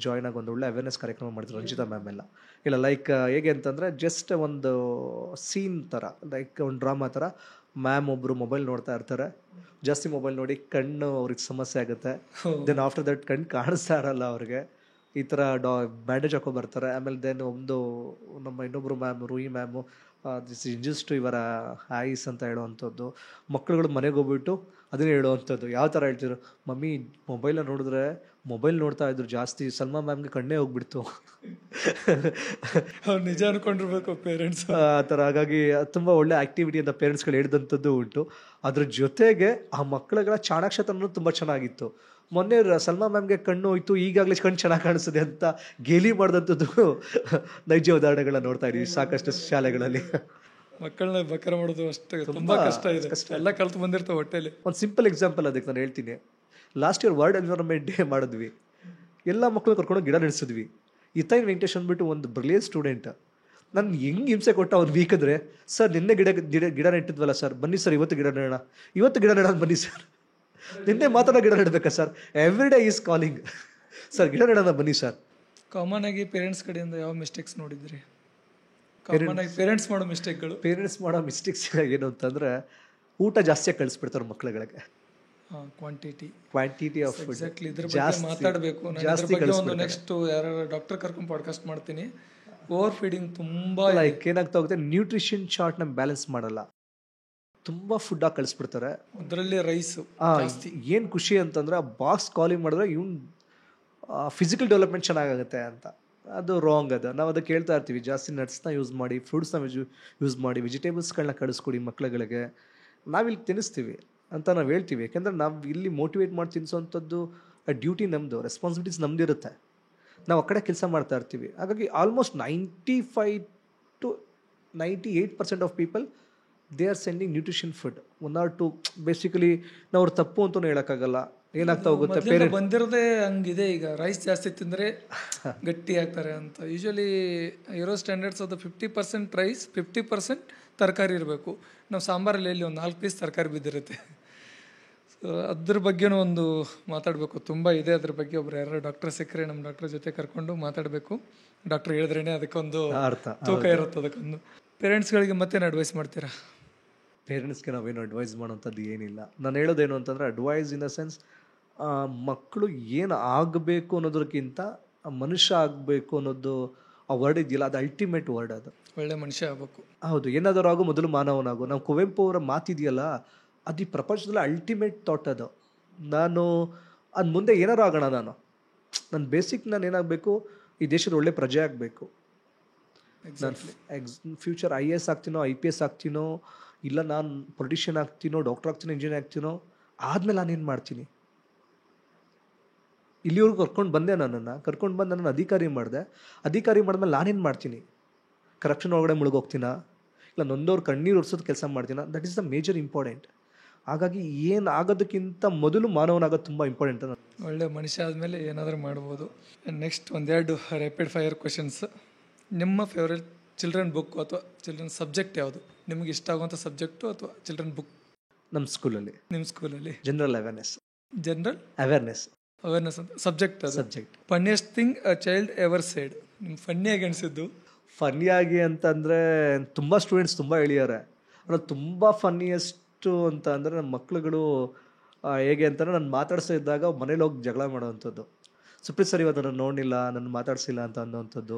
ಜಾಯ್ನ್ ಆಗಿ ಒಂದು ಒಳ್ಳೆ ಅವೇರ್ನೆಸ್ ಕಾರ್ಯಕ್ರಮ ಮಾಡಿದ್ರು. ರಂಜಿತಾ ಮ್ಯಾಮ್ ಎಲ್ಲ ಇಲ್ಲ ಲೈಕ್ ಹೇಗೆ ಅಂತಂದರೆ ಜಸ್ಟ್ ಒಂದು ಸೀನ್ ಥರ, ಲೈಕ್ ಒಂದು ಡ್ರಾಮಾ ಥರ. ಮ್ಯಾಮ್ ಒಬ್ಬರು ಮೊಬೈಲ್ ನೋಡ್ತಾ ಇರ್ತಾರೆ, ಜಾಸ್ತಿ ಮೊಬೈಲ್ ನೋಡಿ ಕಣ್ಣು ಅವ್ರಿಗೆ ಸಮಸ್ಯೆ ಆಗುತ್ತೆ. ದೆನ್ ಆಫ್ಟರ್ ದಟ್ ಕಣ್ಣು ಕಾಣಿಸ್ತಾ ಇರಲ್ಲ ಅವ್ರಿಗೆ, ಈ ಥರ ಬ್ಯಾಂಡೇಜ್ ಹಾಕೋ ಬರ್ತಾರೆ. ಆಮೇಲೆ ದೆನ್ ಒಂದು ನಮ್ಮ ಇನ್ನೊಬ್ಬರು ಮ್ಯಾಮ್, ರೂಹಿ ಮ್ಯಾಮು, ದಿಸ್ ಇಂಜಸ್ ಟು ಇವರ ಐಸ್ ಅಂತ ಹೇಳುವಂಥದ್ದು. ಮಕ್ಕಳುಗಳು ಮನೆಗೆ ಹೋಗ್ಬಿಟ್ಟು ಅದನ್ನೇ ಹೇಳುವಂಥದ್ದು. ಯಾವ ಥರ ಹೇಳ್ತಿದ್ರು, ಮಮ್ಮಿ ಮೊಬೈಲ ನೋಡಿದ್ರೆ ಮೊಬೈಲ್ ನೋಡ್ತಾ ಇದ್ರು ಜಾಸ್ತಿ, ಸಲ್ಮಾ ಮ್ಯಾಮ್ಗೆ ಕಣ್ಣೇ ಹೋಗ್ಬಿಡ್ತು. ಅವ್ರು ನಿಜ ಅನ್ಕೊಂಡಿರ್ಬೇಕು ಪೇರೆಂಟ್ಸ್ ಆ ಥರ. ಹಾಗಾಗಿ ತುಂಬ ಒಳ್ಳೆ ಆ್ಯಕ್ಟಿವಿಟಿ ಅಂತ ಪೇರೆಂಟ್ಸ್ಗಳು ಹೇಳಿದಂಥದ್ದು ಉಂಟು. ಅದ್ರ ಜೊತೆಗೆ ಆ ಮಕ್ಕಳುಗಳ ಚಾಣಾಕ್ಷತನೂ ತುಂಬ ಚೆನ್ನಾಗಿತ್ತು. ಮೊನ್ನೆ ಸಲ್ಮಾ ಮ್ಯಾಮ್ಗೆ ಕಣ್ಣು ಹೋಯ್ತು, ಈಗಾಗಲೇ ಕಣ್ಣು ಚೆನ್ನಾಗಿ ಕಾಣಿಸ್ತದೆ ಅಂತ ಗೇಲಿ ಮಾಡಿದಂಥದ್ದು ನೈಜ ಉದಾಹರಣೆಗಳನ್ನ ನೋಡ್ತಾ ಇದೀವಿ ಸಾಕಷ್ಟು ಶಾಲೆಗಳಲ್ಲಿ. ಮಕ್ಕಳನ್ನ ಬಕರ ಮಾಡೋದು ಅಷ್ಟೇ ತುಂಬಾ ಕಷ್ಟ ಇದೆ, ಎಲ್ಲ ಕಲ್ತು ಬಂದಿರ್ತಾವೆ ಹೊಟ್ಟೆಲಿ. ಒಂದು ಸಿಂಪಲ್ ಎಕ್ಸಾಂಪಲ್ ಅದಕ್ಕೆ ನಾನು ಹೇಳ್ತೀನಿ. Last year world environment day ಮಾಡಿದ್ವಿ, ಎಲ್ಲ ಮಕ್ಕಳು ಕರ್ಕೊಂಡು ಗಿಡ ನಡೆಸಿದ್ವಿ. ಇತ್ತಾಯಿ ವೆಂಕಟೇಶ್ ಅಂದ್ಬಿಟ್ಟು ಒಂದು ಬ್ರಿಲಿಯಂಟ್ ಸ್ಟೂಡೆಂಟ್, ನಾನು ಹೆಂಗೆ ಹಿಂಸೆ ಕೊಟ್ಟ ಅವ್ನು ವೀಕಂದ್ರೆ, ಸರ್ ನಿನ್ನೆ ಗಿಡ ನೆಟ್ಟಿದ್ವಲ್ಲ ಸರ್, ಬನ್ನಿ ಸರ್ ಇವತ್ತು ಗಿಡ ನೆಡೋಣ, ಇವತ್ತು ಗಿಡ ನೆಡೋಣ ಬನ್ನಿ ಸರ್, ನಿನ್ನೆ ಮಾತಾಡೋ ಗಿಡ ನೆಡಬೇಕಾ sir, every day is calling sir ಗಿಡ ನೆಡೋಣ ಬನ್ನಿ ಸರ್. ಕಾಮನ್ ಆಗಿ ಪೇರೆಂಟ್ಸ್ ಕಡೆಯಿಂದ ಯಾವ ಮಿಸ್ಟೇಕ್ಸ್ ನೋಡಿದ್ರಿ? ಕಾಮನ್ ಆಗಿ ಪೇರೆಂಟ್ಸ್ ಮಾಡೋ ಮಿಸ್ಟೇಕ್ಗಳು. ಪೇರೆಂಟ್ಸ್ ಮಾಡೋ ಮಿಸ್ಟೇಕ್ಸ್ ಏನು ಅಂತಂದ್ರೆ, ಊಟ ಜಾಸ್ತಿಯಾಗಿ ಕಳಿಸ್ಬಿಡ್ತಾರೆ ಮಕ್ಕಳುಗಳಿಗೆ. ಕ್ವಾಂಟಿಟಿ ಆಫ್ ಫುಡ್ ಎಕ್ಸಾಕ್ಟ್ಲಿ, ಇದ್ರ ಬಗ್ಗೆ ಮಾತಾಡಬೇಕು. ಒಂದು ನೆಕ್ಸ್ಟ್ ಯಾರು ಡಾಕ್ಟರ್ ಕರ್ಕೊಂಡು ಪಾಡ್ಕಾಸ್ಟ್ ಮಾಡ್ತೀನಿ. ಓವರ್ ಫೀಡಿಂಗ್ ತುಂಬಾ ಲೈಕ್ ಏನಾಗ್ತಾ ಹೋಗುತ್ತೆ, ನ್ಯೂಟ್ರಿಷನ್ ಚಾರ್ಟ್ ನ ಬ್ಯಾಲೆನ್ಸ್ ಮಾಡಲ್ಲ, ತುಂಬಾ ಫುಡ್ ಆಗಿ ಕಳಿಸ್ಬಿಡ್ತಾರೆ. ಅದರಲ್ಲಿ ರೈಸ್ ಏನ್ ಖುಷಿ ಅಂತಂದ್ರೆ, ಬಾಕ್ಸ್ ಕಾಲಿಂಗ್ ಮಾಡಿದ್ರೆ ಇವ್ನು ಫಿಸಿಕಲ್ ಡೆವಲಪ್ಮೆಂಟ್ ಚೆನ್ನಾಗಾಗುತ್ತೆ ಅಂತ. ಅದು ರಾಂಗ್. ಅದು ನಾವು ಅದಕ್ಕೆ ಹೇಳ್ತಾ ಇರ್ತೀವಿ, ಜಾಸ್ತಿ ನಟ್ಸ್ನ ಯೂಸ್ ಮಾಡಿ, ಫ್ರೂಟ್ಸ್ನ ಯೂಸ್ ಮಾಡಿ, ವೆಜಿಟೇಬಲ್ಸ್ಗಳನ್ನ ಕಳಿಸ್ಕೊಡಿ ಮಕ್ಕಳುಗಳಿಗೆ. ನಾವಿಲ್ಲಿ ತಿನ್ನಿಸ್ತೀವಿ ಅಂತ ನಾವು ಹೇಳ್ತೀವಿ, ಯಾಕೆಂದರೆ ನಾವು ಇಲ್ಲಿ ಮೋಟಿವೇಟ್ ಮಾಡಿ ತಿನ್ನಿಸೋವಂಥದ್ದು ಡ್ಯೂಟಿ ನಮ್ಮದು, ರೆಸ್ಪಾನ್ಸಿಬಿಲಿಟೀಸ್ ನಮ್ಮದಿರುತ್ತೆ. ನಾವು ಆ ಕಡೆ ಕೆಲಸ ಮಾಡ್ತಾ ಇರ್ತೀವಿ. ಹಾಗಾಗಿ almost 95 to 98% of people they are sending nutrition food. 1 or 2 basically ನಾವು ಅವ್ರು ತಪ್ಪು ಅಂತಲೂ ಹೇಳೋಕ್ಕಾಗಲ್ಲ. ಏನಾಗ್ತಾ ಹೋಗುತ್ತೆ, ಬಂದಿರೋದೇ ಹಂಗಿದೆ. ಈಗ ರೈಸ್ ಜಾಸ್ತಿ ತಿಂದರೆ ಗಟ್ಟಿ ಆಗ್ತಾರೆ ಅಂತ. ಯೂಶಲಿ ಇರೋ ಸ್ಟ್ಯಾಂಡರ್ಡ್ಸ್ ಅದು 50% ರೈಸ್, 50% ತರಕಾರಿ ಇರಬೇಕು. ನಾವು ಸಾಂಬಾರಲ್ಲಿ ಎಲ್ಲಿ ಒಂದು 4 ಪೀಸ್ ತರಕಾರಿ ಬಿದ್ದಿರುತ್ತೆ. ಸೊ ಅದ್ರ ಬಗ್ಗೆನೂ ಒಂದು ಮಾತಾಡಬೇಕು, ತುಂಬ ಇದೆ ಅದ್ರ ಬಗ್ಗೆ. ಒಬ್ರು ಯಾರು ಡಾಕ್ಟರ್ ಸಿಕ್ಕರೆ ನಮ್ಮ ಡಾಕ್ಟರ್ ಜೊತೆ ಕರ್ಕೊಂಡು ಮಾತಾಡಬೇಕು. ಡಾಕ್ಟರ್ ಹೇಳಿದ್ರೇ ಅದಕ್ಕೊಂದು ತೂಕ ಇರುತ್ತೆ. ಅದಕ್ಕೊಂದು ಪೇರೆಂಟ್ಸ್ಗಳಿಗೆ ಮತ್ತೇನು ಅಡ್ವೈಸ್ ಮಾಡ್ತೀರಾ? ಪೇರೆಂಟ್ಸ್ಗೆ ನಾವೇನು ಅಡ್ವೈಸ್ ಮಾಡೋಂಥದ್ದು ಏನಿಲ್ಲ. ನಾನು ಹೇಳೋದೇನು ಅಂತಂದರೆ, ಅಡ್ವೈಸ್ ಇನ್ ದ ಸೆನ್ಸ್, ಮಕ್ಕಳು ಏನು ಆಗಬೇಕು ಅನ್ನೋದಕ್ಕಿಂತ ಮನುಷ್ಯ ಆಗಬೇಕು ಅನ್ನೋದು ಆ ವರ್ಡ್ ಇದೆಯಲ್ಲ, ಅದು ಅಲ್ಟಿಮೇಟ್ ವರ್ಡ್. ಅದು ಒಳ್ಳೆ ಮನುಷ್ಯ ಆಗಬೇಕು. ಹೌದು, ಏನಾದರೂ ಆಗು ಮೊದಲು ಮಾನವನಾಗು. ನಾವು ಕುವೆಂಪು ಅವರ ಮಾತಿದೆಯಲ್ಲ, ಅದು ಈ ಪ್ರಪಂಚದಲ್ಲಿ ಅಲ್ಟಿಮೇಟ್ ಥಾಟ್. ಅದು ನಾನು ಅದು ಮುಂದೆ ಏನಾರು ಆಗೋಣ, ನನ್ನ ಬೇಸಿಕ್ ನಾನು ಏನಾಗಬೇಕು, ಈ ದೇಶದ ಒಳ್ಳೆ ಪ್ರಜೆ ಆಗಬೇಕು. ನಾನು ಫ್ಯೂಚರ್ IAS ಆಗ್ತೀನೋ, IPS ಆಗ್ತೀನೋ, ಇಲ್ಲ ನಾನು ಪೊಲಿಟಿಷಿಯನ್ ಆಗ್ತೀನೋ, ಡಾಕ್ಟರ್ ಆಗ್ತೀನೋ, ಇಂಜಿನಿಯರ್ ಆಗ್ತೀನೋ, ಆದಮೇಲೆ ನಾನೇನು ಮಾಡ್ತೀನಿ? ಇಲ್ಲಿವರೆಗೂ ಕರ್ಕೊಂಡು ಬಂದೆ, ಕರ್ಕೊಂಡು ಬಂದು ನನ್ನನ್ನು ಅಧಿಕಾರಿ ಮಾಡಿದ್ಮೇಲೆ ನಾನೇನು ಮಾಡ್ತೀನಿ? ಕರಪ್ಷನ್ ಒಳಗಡೆ ಮುಳುಗೋಗ್ತೀನಾ, ಇಲ್ಲ ನೊಂದವ್ರು ಕಣ್ಣೀರು ಒರೆಸೋದು ಕೆಲಸ ಮಾಡ್ತೀನಾ? That is the major important. ಹಾಗಾಗಿ ಏನು ಆಗೋದಕ್ಕಿಂತ ಮೊದಲು ಮಾನವನಾಗೋದು ತುಂಬ ಇಂಪಾರ್ಟೆಂಟ್. ಒಳ್ಳೆ ಮನುಷ್ಯ ಆದಮೇಲೆ ಏನಾದರೂ ಮಾಡ್ಬೋದು. ನೆಕ್ಸ್ಟ್ ಒಂದೆರಡು ರ್ಯಾಪಿಡ್ ಫೈರ್ ಕ್ವೆಶನ್ಸ್. ನಿಮ್ಮ ಫೇವ್ರೆಟ್ ಚಿಲ್ಡ್ರನ್ ಬುಕ್ ಅಥವಾ ಚಿಲ್ಡ್ರನ್ ಸಬ್ಜೆಕ್ಟ್ ಯಾವುದು? ನಿಮಗೆ ಇಷ್ಟ ಆಗುವಂಥ ಸಬ್ಜೆಕ್ಟು ಅಥವಾ ಚಿಲ್ಡ್ರನ್ ಬುಕ್? ನಿಮ್ಮ ಸ್ಕೂಲಲ್ಲಿ ಜನರಲ್ ಅವೇರ್ನೆಸ್ ಅಂತ subject. Funniest thing a child ever said. ನಿಮ್ಗೆ ಫನ್ನಿಯಾಗಿ ಅನಿಸಿದ್ದು? ಫನ್ನಿಯಾಗಿ ಅಂತಂದರೆ ತುಂಬ ಸ್ಟೂಡೆಂಟ್ಸ್ ತುಂಬ ಹೇಳಿದ್ದಾರೆ. ಅನ್ನೋದು ತುಂಬ ಫನ್ನಿಯೆಸ್ಟು ಅಂತ ಅಂದರೆ, ನಮ್ಮ ಮಕ್ಳುಗಳು ಹೇಗೆ ಅಂತಂದರೆ, ನಾನು ಮಾತಾಡ್ಸ್ತಾ ಇದ್ದಾಗ ಮನೇಲಿ ಹೋಗಿ ಜಗಳ ಮಾಡೋವಂಥದ್ದು. ಸುಪ್ರೀತ್ ಸರ್ ಇವತ್ತು ನಾನು ನೋಡಲಿಲ್ಲ, ನನ್ನ ಮಾತಾಡ್ಸಿಲ್ಲ ಅಂತ ಅನ್ನೋವಂಥದ್ದು.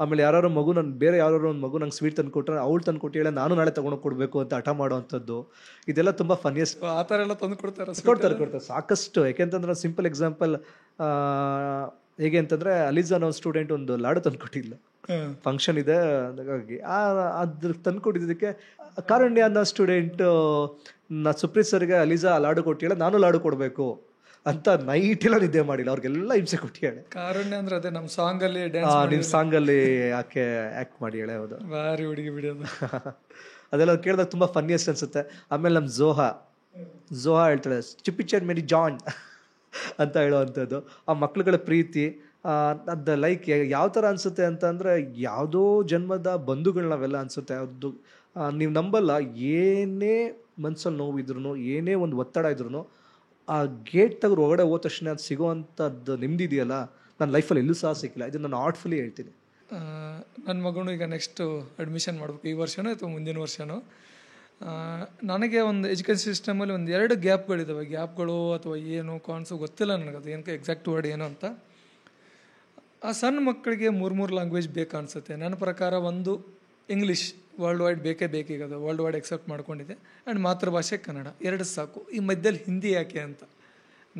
ಆಮೇಲೆ ಯಾರು ಮಗು, ಬೇರೆ ಯಾರು ಒಂದು ಮಗು ನಂಗೆ ಸ್ವೀಟ್ ತಂದು ಕೊಟ್ಟರೆ, ಅವಳು ತಂದು ಕೊಟ್ಟಿಲ್ಲ, ನಾನು ನಾಳೆ ತೊಗೊಂಡು ಕೊಡಬೇಕು ಅಂತ ಹಠ ಮಾಡೋವಂಥದ್ದು. ಇದೆಲ್ಲ ತುಂಬ ಫನ್ನಿಯೆಸ್ಟ್. ಆ ಥರ ಎಲ್ಲ ತಂದು ಕೊಡ್ತಾರೆ ಸಾಕಷ್ಟು. ಯಾಕೆಂತಂದ್ರೆ ಸಿಂಪಲ್ ಎಕ್ಸಾಂಪಲ್ ಹೇಗೆ ಅಂತಂದರೆ, ಅಲಿಜಾ ಅನ್ನೋ ಸ್ಟೂಡೆಂಟ್ ಒಂದು ಲಾಡು ತಂದು ಕೊಟ್ಟಿಲ್ಲ, ಫಂಕ್ಷನ್ ಇದೆ ಹಾಗಾಗಿ. ಅದ್ರ ತಂದು ಕೊಟ್ಟಿದ್ದಕ್ಕೆ ಕಾರುಣ್ಯ ಅನ್ನೋ ಸ್ಟೂಡೆಂಟು ಸುಪ್ರೀತ್ ಸರ್ಗೆ ಅಲಿಜಾ ಲಾಡು ಕೊಟ್ಟಿಲ್ಲ, ನಾನು ಲಾಡು ಕೊಡಬೇಕು ಅಂತ ನೈಟೆಲ್ಲ ನಿದ್ದೆ ಮಾಡಿಲ್ಲ, ಅವ್ರಿಗೆಲ್ಲ ಹಿಂಸೆ ಕೊಟ್ಟಿಯಾಳೆ. ಕಾರುಣ್ಯ ಅಂದ್ರೆ ಅದೇ ನಮ್ಮ ಸಾಂಗಲ್ಲಿ ನಿಮ್ಮ ಸಾಂಗಲ್ಲಿ ಆಕೆ ಆ್ಯಕ್ಟ್ ಮಾಡಿ ಹೇಳೆ. ಹೌದು, ಭಾರಿ ಹುಡುಗಿ ಬಿಡೋದು. ಅದೆಲ್ಲ ಕೇಳಿದಾಗ ತುಂಬ ಫನ್ನಿಯೆಸ್ಟ್ ಅನ್ಸುತ್ತೆ. ಆಮೇಲೆ ನಮ್ಮ ಝೋಹಾ ಹೇಳ್ತಾಳೆ, ಚಿಪ್ಪಿಚರ್ ಮೇರಿ ಜಾನ್ ಅಂತ ಹೇಳೋವಂಥದ್ದು. ಆ ಮಕ್ಳುಗಳ ಪ್ರೀತಿ ಅದು ಲೈಕ್ ಯಾವ ಥರ ಅನಿಸುತ್ತೆ ಅಂತಂದರೆ, ಯಾವುದೋ ಜನ್ಮದ ಬಂಧುಗಳು ನಾವೆಲ್ಲ ಅನಿಸುತ್ತೆ. ನೀವು ನಂಬಲ್ಲ, ಏನೇ ಮನ್ಸಲ್ಲಿ ನೋವಿದ್ರು, ಏನೇ ಒಂದು ಒತ್ತಡ ಇದ್ರೂ, ಆ ಗೇಟ್ ತೆಗೆದು ಹೊರಗಡೆ ಹೋದ ತಕ್ಷಣ ಅದು ಸಿಗೋವಂಥದ್ದು ನೆಮ್ಮದಿ ಇದೆಯಲ್ಲ, ನನ್ನ ಲೈಫಲ್ಲಿ ಎಲ್ಲೂ ಸಹ ಸಿಕ್ಕಿಲ್ಲ. ಇದನ್ನು ನಾನು ಆರ್ಟ್ಫುಲಿ ಹೇಳ್ತೀನಿ. ನನ್ನ ಮಗನು ಈಗ ನೆಕ್ಸ್ಟು ಅಡ್ಮಿಷನ್ ಮಾಡಬೇಕು, ಈ ವರ್ಷನೋ ಅಥವಾ ಮುಂದಿನ ವರ್ಷನೋ. ನನಗೆ ಒಂದು ಎಜುಕೇಷನ್ ಸಿಸ್ಟಮಲ್ಲಿ ಒಂದು 2 ಗ್ಯಾಪ್ಗಳಿದ್ದಾವೆ. ಗ್ಯಾಪ್ಗಳು ಅಥವಾ ಏನು ಕಾನ್ಸು ಗೊತ್ತಿಲ್ಲ ನನಗೆ, ಅದು ಏನಕ್ಕೆ ಎಕ್ಸಾಕ್ಟ್ ವರ್ಡ್ ಏನು ಅಂತ. ಆ ಸಣ್ಣ ಮಕ್ಕಳಿಗೆ 3 ಲ್ಯಾಂಗ್ವೇಜ್ ಬೇಕು ಅನಿಸುತ್ತೆ ನನ್ನ ಪ್ರಕಾರ. ಒಂದು ಇಂಗ್ಲೀಷ್ ವರ್ಲ್ಡ್ ವೈಡ್ ಬೇಕೇ ಬೇಕೀಗ, ಅದು ವರ್ಲ್ಡ್ ವೈಡ್ ಎಕ್ಸೆಪ್ಟ್ ಮಾಡ್ಕೊಂಡಿದೆ. ಆ್ಯಂಡ್ ಮಾತೃಭಾಷೆ ಕನ್ನಡ, 2 ಸಾಕು. ಈ ಮಧ್ಯದಲ್ಲಿ ಹಿಂದಿ ಯಾಕೆ ಅಂತ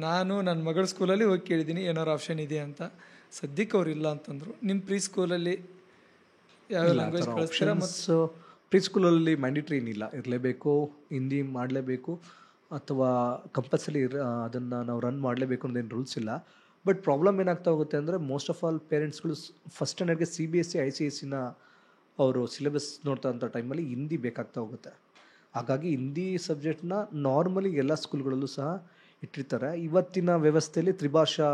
ನಾನು ನನ್ನ ಮಗಳ ಸ್ಕೂಲಲ್ಲಿ ಹೋಗಿ ಕೇಳಿದ್ದೀನಿ, ಏನಾರು ಆಪ್ಷನ್ ಇದೆ ಅಂತ. ಸದ್ಯಕ್ಕೆ ಅವ್ರು ಇಲ್ಲ ಅಂತಂದರು. ನಿಮ್ಮ ಪ್ರೀ ಸ್ಕೂಲಲ್ಲಿ ಯಾವ ಲ್ಯಾಂಗ್ವೇಜ್ ಕಳಿಸ್ತೀರಾ? ಮತ್ತು ಪ್ರೀ ಸ್ಕೂಲಲ್ಲಿ ಮ್ಯಾಂಡಿಟ್ರಿ ಏನಿಲ್ಲ, ಇರಲೇಬೇಕು, ಹಿಂದಿ ಮಾಡಲೇಬೇಕು ಅಥವಾ ಕಂಪಲ್ಸರಿ ಅದನ್ನು ನಾವು ರನ್ ಮಾಡಲೇಬೇಕು ಅನ್ನೋದೇನು ರೂಲ್ಸ್ ಇಲ್ಲ. ಬಟ್ ಪ್ರಾಬ್ಲಮ್ ಏನಾಗ್ತಾ ಹೋಗುತ್ತೆ ಅಂದರೆ, ಮೋಸ್ಟ್ ಆಫ್ ಆಲ್ ಪೇರೆಂಟ್ಸ್ಗಳು ಫಸ್ಟ್ ಸ್ಟ್ಯಾಂಡರ್ಡ್ಗೆ CBSE ICSEನ ಅವರು ಸಿಲೆಬಸ್ ನೋಡ್ತಾ ಅಂಥ ಟೈಮಲ್ಲಿ ಹಿಂದಿ ಬೇಕಾಗ್ತಾ ಹೋಗುತ್ತೆ. ಹಾಗಾಗಿ ಹಿಂದಿ ಸಬ್ಜೆಕ್ಟ್ನ ನಾರ್ಮಲಿ ಎಲ್ಲ ಸ್ಕೂಲ್ಗಳಲ್ಲೂ ಸಹ ಇಟ್ಟಿರ್ತಾರೆ. ಇವತ್ತಿನ ವ್ಯವಸ್ಥೆಯಲ್ಲಿ ತ್ರಿಭಾಷಾ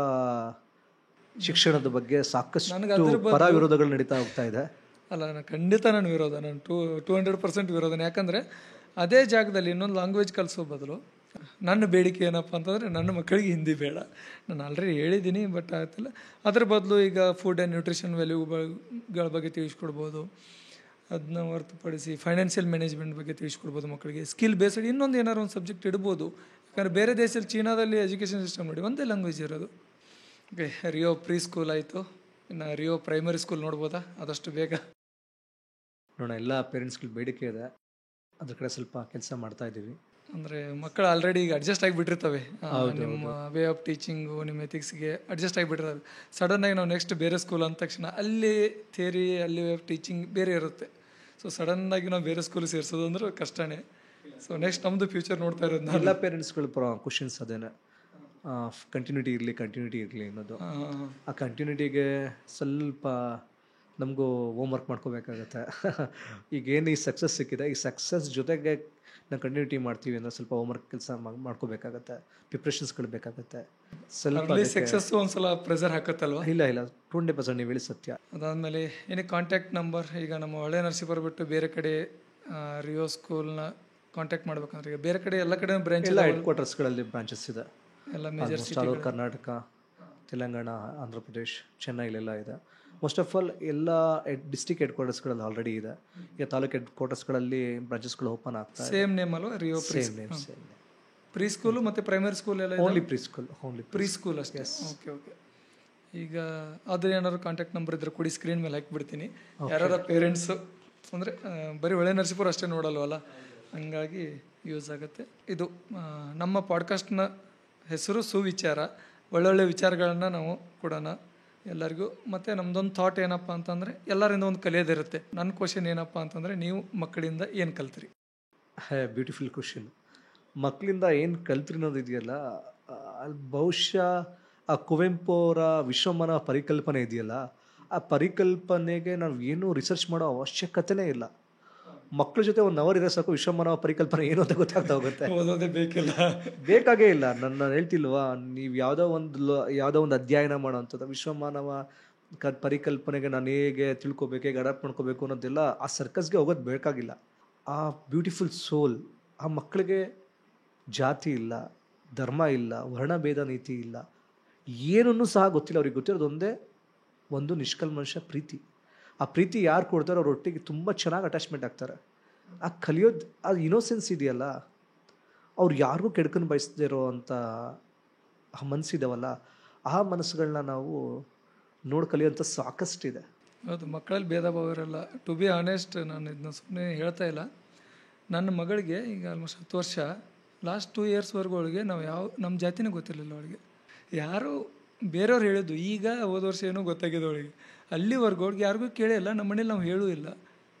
ಶಿಕ್ಷಣದ ಬಗ್ಗೆ ಸಾಕಷ್ಟು ಪರ ವಿರೋಧಗಳು ನಡೀತಾ ಹೋಗ್ತಾ ಇದೆ. ಅಲ್ಲ, ಖಂಡಿತ ನಾನು ವಿರೋಧ, ನಾನು 200% ವಿರೋಧನ. ಯಾಕಂದರೆ ಅದೇ ಜಾಗದಲ್ಲಿ ಇನ್ನೊಂದು ಲ್ಯಾಂಗ್ವೇಜ್ ಕಲಿಸೋ ಬದಲು ನನ್ನ ಬೇಡಿಕೆ ಏನಪ್ಪ ಅಂತಂದರೆ, ನನ್ನ ಮಕ್ಕಳಿಗೆ ಹಿಂದಿ ಬೇಡ. ನಾನು ಆಲ್ರೆಡಿ ಹೇಳಿದ್ದೀನಿ, ಬಟ್ ಆಗ್ತಿಲ್ಲ. ಅದ್ರ ಬದಲು ಈಗ ಫುಡ್ ಆ್ಯಂಡ್ ನ್ಯೂಟ್ರಿಷನ್ ವ್ಯಾಲ್ಯೂಗಳ ಬಗ್ಗೆ ತಿಳಿಸ್ಕೊಡ್ಬೋದು. ಅದನ್ನ ಹೊರತುಪಡಿಸಿ ಫೈನಾನ್ಷಿಯಲ್ ಮ್ಯಾನೇಜ್ಮೆಂಟ್ ಬಗ್ಗೆ ತಿಳಿಸ್ಕೊಡ್ಬೋದು ಮಕ್ಕಳಿಗೆ. ಸ್ಕಿಲ್ ಬೇಸ್ಡ್ ಇನ್ನೊಂದು ಏನಾರು ಒಂದು ಸಬ್ಜೆಕ್ಟ್ ಇಡ್ಬೋದು. ಯಾಕಂದರೆ ಬೇರೆ ದೇಶದಲ್ಲಿ, ಚೀನಾದಲ್ಲಿ ಎಜುಕೇಷನ್ ಸಿಸ್ಟಮ್ ನೋಡಿ ಒಂದೇ ಲ್ಯಾಂಗ್ವೇಜ್ ಇರೋದು. ಓಕೆ, ರಿಯೋ ಪ್ರೀ ಸ್ಕೂಲ್ ಆಯಿತು, ಇನ್ನು ರಿಯೋ ಪ್ರೈಮರಿ ಸ್ಕೂಲ್ ನೋಡ್ಬೋದಾ ಆದಷ್ಟು ಬೇಗ? ನೋಡೋಣ, ಎಲ್ಲ ಪೇರೆಂಟ್ಸ್ಗಳ ಬೇಡಿಕೆ ಇದೆ, ಅದ್ರ ಕಡೆ ಸ್ವಲ್ಪ ಕೆಲಸ ಮಾಡ್ತಾ ಇದ್ದೀವಿ. ಅಂದರೆ ಮಕ್ಕಳು ಆಲ್ರೆಡಿ ಈಗ ಅಡ್ಜಸ್ಟ್ ಆಗಿಬಿಟ್ಟಿರ್ತವೆ, ನಿಮ್ಮ ವೇ ಆಫ್ ಟೀಚಿಂಗು, ನಿಮ್ಮ ಎಥಿಕ್ಸ್ಗೆ ಅಡ್ಜಸ್ಟ್ ಆಗಿಬಿಟ್ಟಿರ್ತವೆ. ಸಡನ್ನಾಗಿ ನಾವು ನೆಕ್ಸ್ಟ್ ಬೇರೆ ಸ್ಕೂಲ್ ಅಂದ ತಕ್ಷಣ ಅಲ್ಲಿ ಥಿಯರಿ, ಅಲ್ಲಿ ವೇ ಆಫ್ ಟೀಚಿಂಗ್ ಬೇರೆ ಇರುತ್ತೆ. ಸೊ ಸಡನ್ನಾಗಿ ನಾವು ಬೇರೆ ಸ್ಕೂಲ್ ಸೇರಿಸೋದು ಅಂದ್ರೆ ಕಷ್ಟನೇ. ಸೊ ನೆಕ್ಸ್ಟ್ ನಮ್ಮದು ಫ್ಯೂಚರ್ ನೋಡ್ತಾ ಇರೋದು ಎಲ್ಲ ಪೇರೆಂಟ್ಸ್ಗಳು ಕ್ವಶನ್ಸ್ ಅದೇನೆ, ಕಂಟಿನ್ಯೂಟಿ ಇರಲಿ ಅನ್ನೋದು. ಆ ಕಂಟಿನ್ಯೂಟಿಗೆ ಸ್ವಲ್ಪ ನಮಗೂ ಹೋಮ್ವರ್ಕ್ ಮಾಡ್ಕೋಬೇಕಾಗತ್ತೆ. ಈಗೇನು ಈ ಸಕ್ಸಸ್ ಸಿಕ್ಕಿದೆ, ಈ ಸಕ್ಸಸ್ ಜೊತೆಗೆ ನಾವು ಕಂಟಿನ್ಯೂಟಿ ಮಾಡ್ತೀವಿ ಅಂದರೆ ಸ್ವಲ್ಪ ಹೋಮ್ವರ್ಕ್ ಕೆಲಸ ಮಾಡ್ಕೋಬೇಕಾಗತ್ತೆ, ಪ್ರಿಪ್ರೇಷನ್ಸ್ಗಳು ಬೇಕಾಗುತ್ತೆ. ಸ್ವಲ್ಪ ಸಕ್ಸಸ್ಸು ಒಂದ್ಸಲ ಪ್ರೆಸರ್ ಹಾಕತ್ತಲ್ವ? ಇಲ್ಲ 20% ನೀವು ಹೇಳಿ ಸತ್ಯ. ಅದಾದಮೇಲೆ ಏನೇ ಕಾಂಟ್ಯಾಕ್ಟ್ ನಂಬರ್, ಈಗ ನಮ್ಮ ಒಳ್ಳೆ ನರಸೀಪುರ ಬಿಟ್ಟು ಬೇರೆ ಕಡೆ ರಿಯೋ ಸ್ಕೂಲ್ನ ಕಾಂಟ್ಯಾಕ್ಟ್ ಮಾಡ್ಬೇಕಂದ್ರೆ ಈಗ ಬೇರೆ ಕಡೆ ಎಲ್ಲ ಕಡೆ ಬ್ರಾಂಚ್ ಎಲ್ಲ ಹೆಡ್ ಕ್ವಾರ್ಟರ್ಸ್ಗಳಲ್ಲಿ ಬ್ರಾಂಚಸ್ ಇದೆ. ಎಲ್ಲ ಮೇಜರ್ ಕರ್ನಾಟಕ, ತೆಲಂಗಾಣ, ಆಂಧ್ರ ಪ್ರದೇಶ್, ಚೆನ್ನೈಲೆಲ್ಲ ಇದೆ. ಮೋಸ್ಟ್ ಆಫ್ ಆಲ್ ಎಲ್ಲ ಡಿಸ್ಟ್ರಿಕ್ಟ್ ಹೆಡ್ ಕ್ವಾರ್ಟರ್ಸ್ಗಳಲ್ಲಿ ಆಲ್ರೆಡಿ ಇದೆ. ಈಗ ತಾಲೂಕು ಹೆಡ್ ಕ್ವಾರ್ಟರ್ಸ್ಗಳಲ್ಲಿ ಬ್ರಾಂಚಸ್ಗಳು ಓಪನ್ ಆಗ್ತಾ ಇದೆ. ಸೇಮ್ ನೇಮ್ ಅಲ್ವಾ? ರಿಯೋ ಪ್ರೀ ಸ್ಕೂಲು ಮತ್ತು ಪ್ರೈಮರಿ ಸ್ಕೂಲ್ ಎಲ್ಲ ಓನ್ಲಿ ಪ್ರೀ ಸ್ಕೂಲ್ ಅಷ್ಟೇ. ಓಕೆ. ಈಗ ಅದ್ರ ಏನಾದ್ರು ಕಾಂಟ್ಯಾಕ್ಟ್ ನಂಬರ್ ಇದ್ರೆ ಕೊಡಿ, ಸ್ಕ್ರೀನ್ ಮೇಲೆ ಹಾಕಿಬಿಡ್ತೀನಿ. ಯಾರು ಪೇರೆಂಟ್ಸು ಅಂದರೆ ಬರೀ ಒಳ್ಳೆ ನರಸೀಪುರ ಅಷ್ಟೇ ನೋಡಲ್ವಲ್ಲ, ಹಂಗಾಗಿ ಯೂಸ್ ಆಗುತ್ತೆ. ಇದು ನಮ್ಮ ಪಾಡ್ಕಾಸ್ಟ್ನ ಹೆಸರು ಸುವಿಚಾರ. ಒಳ್ಳೊಳ್ಳೆ ವಿಚಾರಗಳನ್ನು ನಾವು ಕೊಡೋಣ ಎಲ್ಲರಿಗೂ. ಮತ್ತು ನಮ್ಮದೊಂದು ಥಾಟ್ ಏನಪ್ಪ ಅಂತಂದರೆ, ಎಲ್ಲರಿಂದ ಒಂದು ಕಲಿಯೋದಿರುತ್ತೆ. ನನ್ನ ಕ್ವಶನ್ ಏನಪ್ಪ ಅಂತಂದರೆ, ನೀವು ಮಕ್ಕಳಿಂದ ಏನು ಕಲ್ತ್ರಿ? Beautiful question. ಮಕ್ಕಳಿಂದ ಏನು ಕಲ್ತ್ರಿ ಅನ್ನೋದು ಇದೆಯಲ್ಲ, ಅಲ್ಲಿ ಬಹುಶಃ ಆ ಕುವೆಂಪು ಅವರ ವಿಶ್ವಮಾನವ ಪರಿಕಲ್ಪನೆ ಇದೆಯಲ್ಲ, ಆ ಪರಿಕಲ್ಪನೆಗೆ ನಾವು ಏನೂ ರಿಸರ್ಚ್ ಮಾಡೋ ಅವಶ್ಯಕತೆನೇ ಇಲ್ಲ. ಮಕ್ಕಳ ಜೊತೆ 1 ಅವರ್ ಇರೋ ಸಾಕು, ವಿಶ್ವಮಾನವ ಪರಿಕಲ್ಪನೆ ಏನು ಅಂತ ಗೊತ್ತಾಗ್ತಾ ಹೋಗುತ್ತೆ. ಓದೋದೇ ಬೇಕಾಗೇ ಇಲ್ಲ. ನನ್ನ ಹೇಳ್ತಿಲ್ವಾ, ನೀವು ಯಾವುದೋ ಒಂದು ಅಧ್ಯಯನ ಮಾಡೋವಂಥದ್ದು ವಿಶ್ವಮಾನವ ಪರಿಕಲ್ಪನೆಗೆ ನಾನು ಹೇಗೆ ತಿಳ್ಕೊಬೇಕು, ಹೇಗೆ ಅಡಾಪ್ಟ್ ಮಾಡ್ಕೋಬೇಕು ಅನ್ನೋದೆಲ್ಲ ಆ ಸರ್ಕಸ್ಗೆ ಹೋಗೋದು ಬೇಕಾಗಿಲ್ಲ. ಆ ಬ್ಯೂಟಿಫುಲ್ ಸೋಲ್, ಆ ಮಕ್ಕಳಿಗೆ ಜಾತಿ ಇಲ್ಲ, ಧರ್ಮ ಇಲ್ಲ, ವರ್ಣಭೇದ ನೀತಿ ಇಲ್ಲ, ಏನನ್ನೂ ಸಹ ಗೊತ್ತಿಲ್ಲ. ಅವ್ರಿಗೆ ಗೊತ್ತಿರೋದು ಒಂದೇ ಒಂದು ನಿಷ್ಕಲ್ಮಶ ಪ್ರೀತಿ. ಆ ಪ್ರೀತಿ ಯಾರು ಕೊಡ್ತಾರೋ ಅವ್ರ ಒಟ್ಟಿಗೆ ತುಂಬ ಚೆನ್ನಾಗಿ ಅಟ್ಯಾಚ್ಮೆಂಟ್ ಆಗ್ತಾರೆ. ಆ ಕಲಿಯೋದು, ಆ ಇನೋಸೆನ್ಸ್ ಇದೆಯಲ್ಲ, ಅವ್ರು ಯಾರಿಗೂ ಕೆಡ್ಕೊಂಡು ಬಯಸದೇ ಇರೋ ಅಂಥ ಆ ಮನಸ್ಸಿದಾವಲ್ಲ, ಆ ಮನಸ್ಸುಗಳನ್ನ ನಾವು ನೋಡಿ ಕಲಿಯೋಂಥ ಸಾಕಷ್ಟಿದೆ. ಹೌದು, ಮಕ್ಕಳಲ್ಲಿ ಭೇದ ಭಾವ ಇರಲ್ಲ. ಟು ಬಿ ಆನೆಸ್ಟ್, ನಾನು ಇದನ್ನ ಸುಮ್ಮನೆ ಹೇಳ್ತಾ ಇಲ್ಲ. ನನ್ನ ಮಗಳಿಗೆ ಈಗ ಆಲ್ಮೋಸ್ಟ್ 10 ವರ್ಷ, ಲಾಸ್ಟ್ 2 ಇಯರ್ಸ್ವರೆಗೂ ಅವಳಿಗೆ ನಾವು ನಮ್ಮ ಜಾತಿನೇ ಗೊತ್ತಿರಲಿಲ್ಲ. ಅವಳಿಗೆ ಯಾರು ಬೇರೆಯವ್ರು ಹೇಳಿದ್ದು, ಈಗ ಹೋದ ವರ್ಷ ಏನೋ ಗೊತ್ತಾಗಿದೆ ಅವಳಿಗೆ. ಅಲ್ಲಿವರೆಗೂ ಅವ್ಳಿಗೆ ಯಾರಿಗೂ ಕೇಳಿಲ್ಲ, ನಮ್ಮ ಮನೇಲಿ ನಾವು ಹೇಳೂ ಇಲ್ಲ.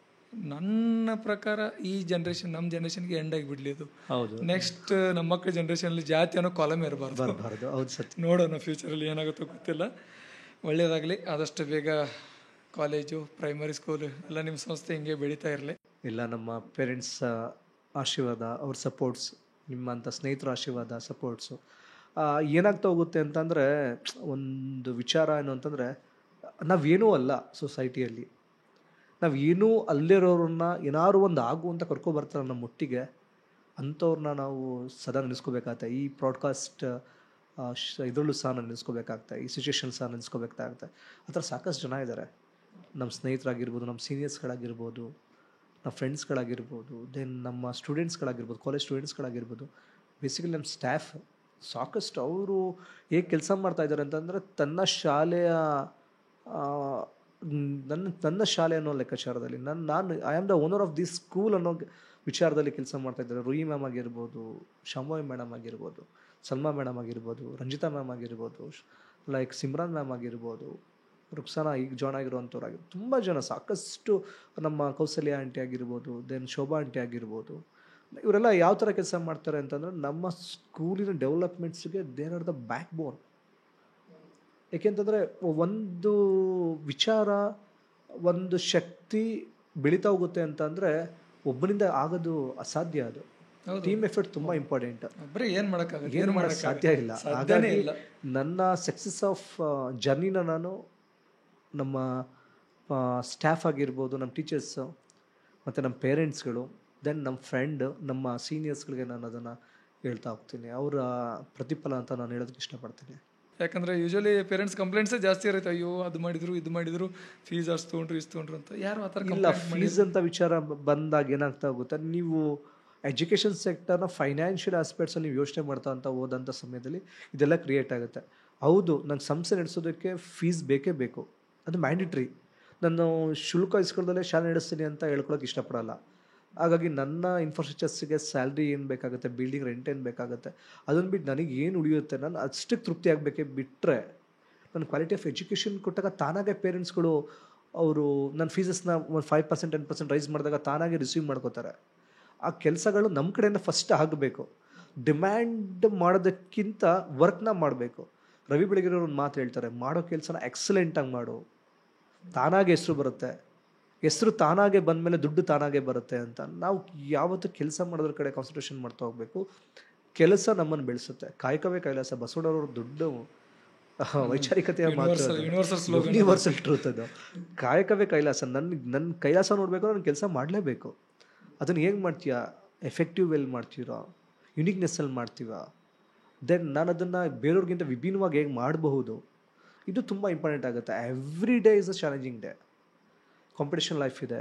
ನನ್ನ ಪ್ರಕಾರ ಈ ಜನ್ರೇಷನ್, ನಮ್ಮ ಜನ್ರೇಷನ್ಗೆ ಎಂಡ್ ಆಗಿಬಿಡ್ಲಿ ಅದು. ಹೌದು, ನೆಕ್ಸ್ಟ್ ನಮ್ಮ ಮಕ್ಕಳ ಜನ್ರೇಷನಲ್ಲಿ ಜಾತಿ ಅನ್ನೋ ಕಾಲಮ್ ಇರಬಾರ್ದು. ಹೌದು ಸತ್ಯ. ನೋಡೋಣ ಫ್ಯೂಚರಲ್ಲಿ ಏನಾಗುತ್ತೋ ಗೊತ್ತಿಲ್ಲ. ಒಳ್ಳೆಯದಾಗಲಿ. ಆದಷ್ಟು ಬೇಗ ಕಾಲೇಜು, ಪ್ರೈಮರಿ ಸ್ಕೂಲು ಎಲ್ಲ ನಿಮ್ಮ ಸಂಸ್ಥೆ ಹಿಂಗೆ ಬೆಳೀತಾ ಇರಲಿ. ಎಲ್ಲ ನಮ್ಮ ಪೇರೆಂಟ್ಸ್ ಆಶೀರ್ವಾದ, ಅವ್ರ ಸಪೋರ್ಟ್ಸ್, ನಿಮ್ಮಂಥ ಸ್ನೇಹಿತರ ಆಶೀರ್ವಾದ, ಸಪೋರ್ಟ್ಸು ಏನಾಗ್ತಾ ಹೋಗುತ್ತೆ ಅಂತಂದರೆ, ಒಂದು ವಿಚಾರ ಏನು ಅಂತಂದರೆ, ನಾವೇನೂ ಅಲ್ಲ ಸೊಸೈಟಿಯಲ್ಲಿ. ನಾವು ಏನೂ ಅಲ್ಲಿರೋರನ್ನ ಏನಾದ್ರು ಒಂದು ಆಗು ಅಂತ ಕರ್ಕೊಬರ್ತಾರೆ ನಮ್ಮ ಒಟ್ಟಿಗೆ, ಅಂಥವ್ರನ್ನ ನಾವು ಸದಾ ನೆನೆಸ್ಕೋಬೇಕಾಗತ್ತೆ. ಈ ಪ್ರಾಡ್ಕಾಸ್ಟ್ ಇದರಲ್ಲೂ ಸಹ ನಾನು ನೆನೆಸ್ಕೋಬೇಕಾಗ್ತದೆ, ಈ ಸಿಚುವೇಶನ್ ಸಹ ನೆನೆಸ್ಕೋಬೇಕಾಗುತ್ತೆ. ಆ ಥರ ಸಾಕಷ್ಟು ಜನ ಇದ್ದಾರೆ, ನಮ್ಮ ಸ್ನೇಹಿತರಾಗಿರ್ಬೋದು, ನಮ್ಮ ಸೀನಿಯರ್ಸ್ಗಳಾಗಿರ್ಬೋದು, ನಮ್ಮ ಫ್ರೆಂಡ್ಸ್ಗಳಾಗಿರ್ಬೋದು, ದೆನ್ ನಮ್ಮ ಸ್ಟೂಡೆಂಟ್ಸ್ಗಳಾಗಿರ್ಬೋದು, ಕಾಲೇಜ್ ಸ್ಟೂಡೆಂಟ್ಸ್ಗಳಾಗಿರ್ಬೋದು, ಬೇಸಿಕಲಿ ನಮ್ಮ ಸ್ಟಾಫ್ ಸಾಕಷ್ಟು. ಅವರು ಹೇಗೆ ಕೆಲಸ ಮಾಡ್ತಾಯಿದ್ದಾರೆ ಅಂತಂದರೆ ತನ್ನ ಶಾಲೆಯ ನನ್ನ ಶಾಲೆ ಅನ್ನೋ ಲೆಕ್ಕಾಚಾರದಲ್ಲಿ ನಾನು I am the owner of this school ಅನ್ನೋ ವಿಚಾರದಲ್ಲಿ ಕೆಲಸ ಮಾಡ್ತಾಯಿದ್ದಾರೆ. ರೂಯಿ ಮ್ಯಾಮ್ ಆಗಿರ್ಬೋದು, ಶಾಮೋಯ್ ಮೇಡಮ್ ಆಗಿರ್ಬೋದು, ಸಲ್ಮಾ ಮೇಡಮ್ ಆಗಿರ್ಬೋದು, ರಂಜಿತಾ ಮ್ಯಾಮ್ ಆಗಿರ್ಬೋದು, ಲೈಕ್ ಸಿಮ್ರಾನ್ ಮ್ಯಾಮ್ ಆಗಿರ್ಬೋದು, ರುಕ್ಸಾನ ಈಗ ಜಾಯ್ನ್ ಆಗಿರುವಂಥವ್ರಾಗಿರ್ಬೋದು, ತುಂಬ ಜನ ಸಾಕಷ್ಟು, ನಮ್ಮ ಕೌಸಲ್ಯ ಆಂಟಿ ಆಗಿರ್ಬೋದು, ದೆನ್ ಶೋಭಾ ಆಂಟಿ ಆಗಿರ್ಬೋದು. ಇವರೆಲ್ಲ ಯಾವ ಥರ ಕೆಲಸ ಮಾಡ್ತಾರೆ ಅಂತಂದರೆ ನಮ್ಮ ಸ್ಕೂಲಿನ ಡೆವಲಪ್ಮೆಂಟ್ಸ್ಗೆ there are the backbone. ಏಕೆಂತಂದರೆ ಒಂದು ವಿಚಾರ, ಒಂದು ಶಕ್ತಿ ಬೆಳೀತಾ ಹೋಗುತ್ತೆ ಅಂತಂದರೆ ಒಬ್ಬನಿಂದ ಆಗೋದು ಅಸಾಧ್ಯ. ಅದು ಟೀಮ್ ಎಫರ್ಟ್ ತುಂಬ ಇಂಪಾರ್ಟೆಂಟ್. ಏನು ಮಾಡೋಕ್ಕಾಗಲ್ಲ, ಏನು ಮಾಡೋಕ್ಕೆ ಸಾಧ್ಯ ಇಲ್ಲ. ಹಾಗಾಗಿ ನನ್ನ ಸಕ್ಸಸ್ ಆಫ್ ಜರ್ನಿನ ನಾನು ನಮ್ಮ ಸ್ಟಾಫ್ ಆಗಿರ್ಬೋದು, ನಮ್ಮ ಟೀಚರ್ಸು ಮತ್ತು ನಮ್ಮ ಪೇರೆಂಟ್ಸ್ಗಳು, ದೆನ್ ನಮ್ಮ ಫ್ರೆಂಡ್, ನಮ್ಮ ಸೀನಿಯರ್ಸ್ಗಳಿಗೆ ನಾನು ಅದನ್ನು ಹೇಳ್ತಾ ಹೋಗ್ತೀನಿ. ಅವರ ಪ್ರತಿಫಲ ಅಂತ ನಾನು ಹೇಳೋದಕ್ಕೆ ಇಷ್ಟಪಡ್ತೀನಿ. ಯಾಕಂದರೆ ಯೂಶ್ವಲಿ ಪೇರೆಂಟ್ಸ್ ಕಂಪ್ಲೇಂಟ್ಸೇ ಜಾಸ್ತಿ ಇರುತ್ತೆ, ಅಯ್ಯೋ ಅದು ಮಾಡಿದ್ರು ಇದು ಮಾಡಿದ್ರು, ಫೀಸ್ ಅಷ್ಟು ತೊಗೊಂಡ್ರು ಇಷ್ಟು ತೊಗೊಂಡ್ರು ಅಂತ. ಯಾರು ಆ ಥರ ಇಲ್ಲ, ಫೀಸ್ ಅಂತ ವಿಚಾರ ಬಂದಾಗ ಏನಾಗ್ತಾ ಹೋಗುತ್ತೆ, ನೀವು ಎಜುಕೇಷನ್ ಸೆಕ್ಟರ್ನ ಫೈನಾನ್ಷಿಯಲ್ ಆಸ್ಪೆಕ್ಟ್ಸಲ್ಲಿ ನೀವು ಯೋಚನೆ ಮಾಡ್ತಾ ಅಂತ ಹೋದಂಥ ಸಮಯದಲ್ಲಿ ಇದೆಲ್ಲ ಕ್ರಿಯೇಟ್ ಆಗುತ್ತೆ. ಹೌದು, ನಂಗೆ ಸಂಸ್ಥೆ ನಡೆಸೋದಕ್ಕೆ ಫೀಸ್ ಬೇಕೇ ಬೇಕು, ಅದು ಮ್ಯಾಂಡಿಟ್ರಿ. ನಾನು ಶುಲ್ಕ ಇಸ್ಕೊಳ್ದಲ್ಲೇ ಶಾಲೆ ನಡೆಸ್ತೀನಿ ಅಂತ ಹೇಳ್ಕೊಳಕ್ಕೆ ಇಷ್ಟಪಡಲ್ಲ. ಹಾಗಾಗಿ ನನ್ನ ಇನ್ಫ್ರಾಸ್ಟ್ರಕ್ಚರ್ಸ್ಗೆ ಸ್ಯಾಲ್ರಿ ಏನು ಬೇಕಾಗುತ್ತೆ, ಬಿಲ್ಡಿಂಗ್ ರೆಂಟ್ ಏನು ಬೇಕಾಗುತ್ತೆ, ಅದನ್ನು ಬಿಟ್ಟು ನನಗೆ ಏನು ಉಳಿಯುತ್ತೆ, ನಾನು ಅಷ್ಟಕ್ಕೆ ತೃಪ್ತಿ ಆಗಬೇಕೇ ಬಿಟ್ಟರೆ, ನನ್ನ ಕ್ವಾಲಿಟಿ ಆಫ್ ಎಜುಕೇಷನ್ ಕೊಟ್ಟಾಗ ತಾನಾಗೆ ಪೇರೆಂಟ್ಸ್ಗಳು ಅವರು ನನ್ನ ಫೀಸಸ್ನ ಒಂದು 5% 10% ರೈಸ್ ಮಾಡಿದಾಗ ತಾನಾಗೆ ರಿಸೀವ್ ಮಾಡ್ಕೋತಾರೆ. ಆ ಕೆಲಸಗಳು ನಮ್ಮ ಕಡೆಯಿಂದ ಫಸ್ಟ್ ಆಗಬೇಕು. ಡಿಮ್ಯಾಂಡ್ ಮಾಡೋದಕ್ಕಿಂತ ವರ್ಕ್ನ ಮಾಡಬೇಕು. ರವಿ ಬೆಳಗೆರೆಯವರು ಒಂದು ಮಾತು ಹೇಳ್ತಾರೆ, ಮಾಡೋ ಕೆಲಸನ ಎಕ್ಸಲೆಂಟಾಗಿ ಮಾಡು, ತಾನಾಗೆ ಹೆಸರು ಬರುತ್ತೆ. ಹೆಸರು ತಾನಾಗೆ ಬಂದಮೇಲೆ ದುಡ್ಡು ತಾನಾಗೆ ಬರುತ್ತೆ ಅಂತ. ನಾವು ಯಾವತ್ತೂ ಕೆಲಸ ಮಾಡೋದ್ರ ಕಡೆ ಕಾನ್ಸಂಟ್ರೇಷನ್ ಮಾಡ್ತಾ ಹೋಗಬೇಕು. ಕೆಲಸ ನಮ್ಮನ್ನು ಬೆಳೆಸುತ್ತೆ. ಕಾಯಕವೇ ಕೈಲಾಸ, ಬಸವಣ್ಣವ್ರ ದೊಡ್ಡ ವೈಚಾರಿಕತೆಯ ಮಾತು, ಯೂನಿವರ್ಸಲ್ ಟ್ರೂತ್ ಅದು. ಕಾಯಕವೇ ಕೈಲಾಸ. ನನ್ನ ಕೈಲಾಸ ನೋಡಬೇಕು, ನಾನು ಕೆಲಸ ಮಾಡಲೇಬೇಕು. ಅದನ್ನು ಹೇಗೆ ಮಾಡ್ತೀಯಾ, ಎಫೆಕ್ಟಿವ್ ವೆಲ್ ಮಾಡ್ತೀರಾ, ಯುನಿಕ್ನೆಸ್ಸಲ್ಲಿ ಮಾಡ್ತೀವ, ದೆನ್ ನಾನು ಅದನ್ನು ಬೇರೆಯವ್ರಿಗಿಂತ ವಿಭಿನ್ನವಾಗಿ ಹೇಗೆ ಮಾಡಬಹುದು, ಇದು ತುಂಬ ಇಂಪಾರ್ಟೆಂಟ್ ಆಗುತ್ತೆ. Every day is a challenging day. Competition life ಇದೆ.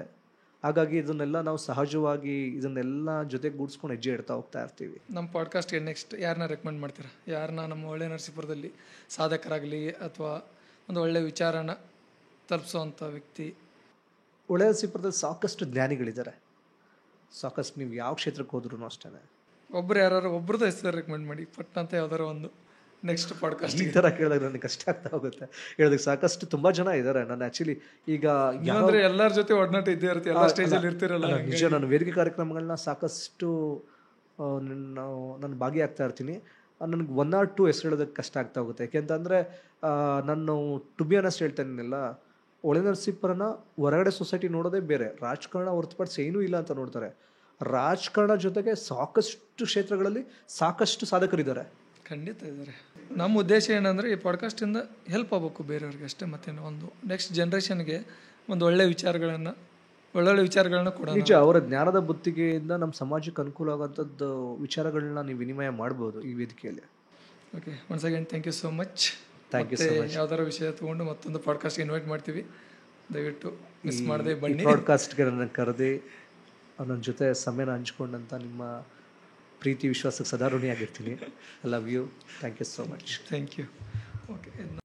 ಹಾಗಾಗಿ ಇದನ್ನೆಲ್ಲ ನಾವು ಸಹಜವಾಗಿ ಇದನ್ನೆಲ್ಲ ಜೊತೆಗೆ ಗೂಡಿಸ್ಕೊಂಡು ಹೆಜ್ಜೆ ಇಡ್ತಾ ಹೋಗ್ತಾ ಇರ್ತೀವಿ. ನಮ್ಮ ಪಾಡ್ಕಾಸ್ಟ್ಗೆ ನೆಕ್ಸ್ಟ್ ಯಾರನ್ನ ರೆಕಮೆಂಡ್ ಮಾಡ್ತೀರಾ? ಯಾರನ್ನ ನಮ್ಮ ಒಳ್ಳೆ ನರಸೀಪುರದಲ್ಲಿ ಸಾಧಕರಾಗಲಿ ಅಥವಾ ಒಂದು ಒಳ್ಳೆಯ ವಿಚಾರನ ತಲುಪಿಸೋವಂಥ ವ್ಯಕ್ತಿ? ಒಳ್ಳೆಯ ನರಸೀಪುರದಲ್ಲಿ ಸಾಕಷ್ಟು ಜ್ಞಾನಿಗಳಿದ್ದಾರೆ. ಸಾಕಷ್ಟು, ನೀವು ಯಾವ ಕ್ಷೇತ್ರಕ್ಕೆ ಹೋದ್ರೂ ಅಷ್ಟೇ. ಒಬ್ಬರು ಯಾರು ಒಬ್ರದ್ದು ಹೆಸರು ರೆಕಮೆಂಡ್ ಮಾಡಿ ಪಟ್ಟ ಅಂತ ಯಾವ್ದಾರು ಒಂದು ನೆಕ್ಸ್ಟ್ ಪಾಡ್ಕಾಸ್ಟ್. ಈ ಥರ ಕೇಳಿದಾಗ ನನಗೆ ಕಷ್ಟ ಆಗ್ತಾ ಹೋಗುತ್ತೆ ಹೇಳೋದಕ್ಕೆ. ಸಾಕಷ್ಟು ತುಂಬ ಜನ ಇದ್ದಾರೆ. ನಾನು ಆ್ಯಕ್ಚುಲಿ ಈಗ ಅಂದರೆ ಎಲ್ಲರ ಜೊತೆ ಒಡನಾಟ ಇದ್ದೇ ಇರುತ್ತೆ, ಎಲ್ಲ ಸ್ಟೇಜಲ್ಲಿ ಇರ್ತಿರಲ್ಲ. ನಿಜ, ನಾನು ವೇದಿಕೆ ಕಾರ್ಯಕ್ರಮಗಳನ್ನ ಸಾಕಷ್ಟು ನಾನು ಭಾಗಿಯಾಗ್ತಾ ಇರ್ತೀನಿ. ನನಗೆ 1 or 2 ಹೆಸರು ಹೇಳೋದಕ್ಕೆ ಕಷ್ಟ ಆಗ್ತಾ ಹೋಗುತ್ತೆ. ಯಾಕೆಂತಂದರೆ ನಾನು ಟು ಬಿ ಆನೆಸ್ಟ್ ಹೇಳ್ತೇನೆಲ್ಲ, ಒಳ್ಳೆ ನರಸೀಪುರನ ಹೊರಗಡೆ ಸೊಸೈಟಿ ನೋಡೋದೇ ಬೇರೆ, ರಾಜಕಾರಣ ಹೊರತುಪಡಿಸಿ ಏನೂ ಇಲ್ಲ ಅಂತ ನೋಡ್ತಾರೆ. ರಾಜಕಾರಣ ಜೊತೆಗೆ ಸಾಕಷ್ಟು ಕ್ಷೇತ್ರಗಳಲ್ಲಿ ಸಾಕಷ್ಟು ಸಾಧಕರಿದ್ದಾರೆ. ಖಂಡಿತ ಇದ್ದಾರೆ. ನಮ್ಮ ಉದ್ದೇಶ ಏನಂದರೆ ಈ ಪಾಡ್ಕಾಸ್ಟಿಂದ ಹೆಲ್ಪ್ ಆಗಬೇಕು ಬೇರೆಯವ್ರಿಗೆ ಅಷ್ಟೇ. ಮತ್ತೇನು, ಒಂದು ನೆಕ್ಸ್ಟ್ ಜನ್ರೇಷನ್ಗೆ ಒಂದು ಒಳ್ಳೆ ವಿಚಾರಗಳನ್ನ ಕೊಡೋಣ. ನಿಜ, ಅವರ ಜ್ಞಾನದ ಬುತ್ತಿಗೆಯಿಂದ ನಮ್ಮ ಸಮಾಜಕ್ಕೆ ಅನುಕೂಲ ಆಗೋಂಥದ್ದು ವಿಚಾರಗಳನ್ನ ನೀವು ವಿನಿಮಯ ಮಾಡ್ಬೋದು ಈ ವೇದಿಕೆಯಲ್ಲಿ. Okay, once again thank you so much. Thank you so much. ಯಾವ್ದಾರ ವಿಷಯ ತೊಗೊಂಡು ಮತ್ತೊಂದು ಪಾಡ್ಕಾಸ್ಟ್ಗೆ ಇನ್ವೈಟ್ ಮಾಡ್ತೀವಿ, ದಯವಿಟ್ಟು ಮಿಸ್ ಮಾಡದೆ ಬನ್ನಿ. ಪಾಡ್ಕಾಸ್ಟ್ಗೆ ನನ್ನ ಕರೆದಿ ನನ್ನ ಜೊತೆ ಸಮಯನ ಹಂಚ್ಕೊಂಡಂಥ ನಿಮ್ಮ ಪ್ರೀತಿ ವಿಶ್ವಾಸಕ್ಕೆ ಸದಾ ಋಣಿಯಾಗಿರ್ತೀನಿ. I love you. Thank you so much. Thank you. Okay.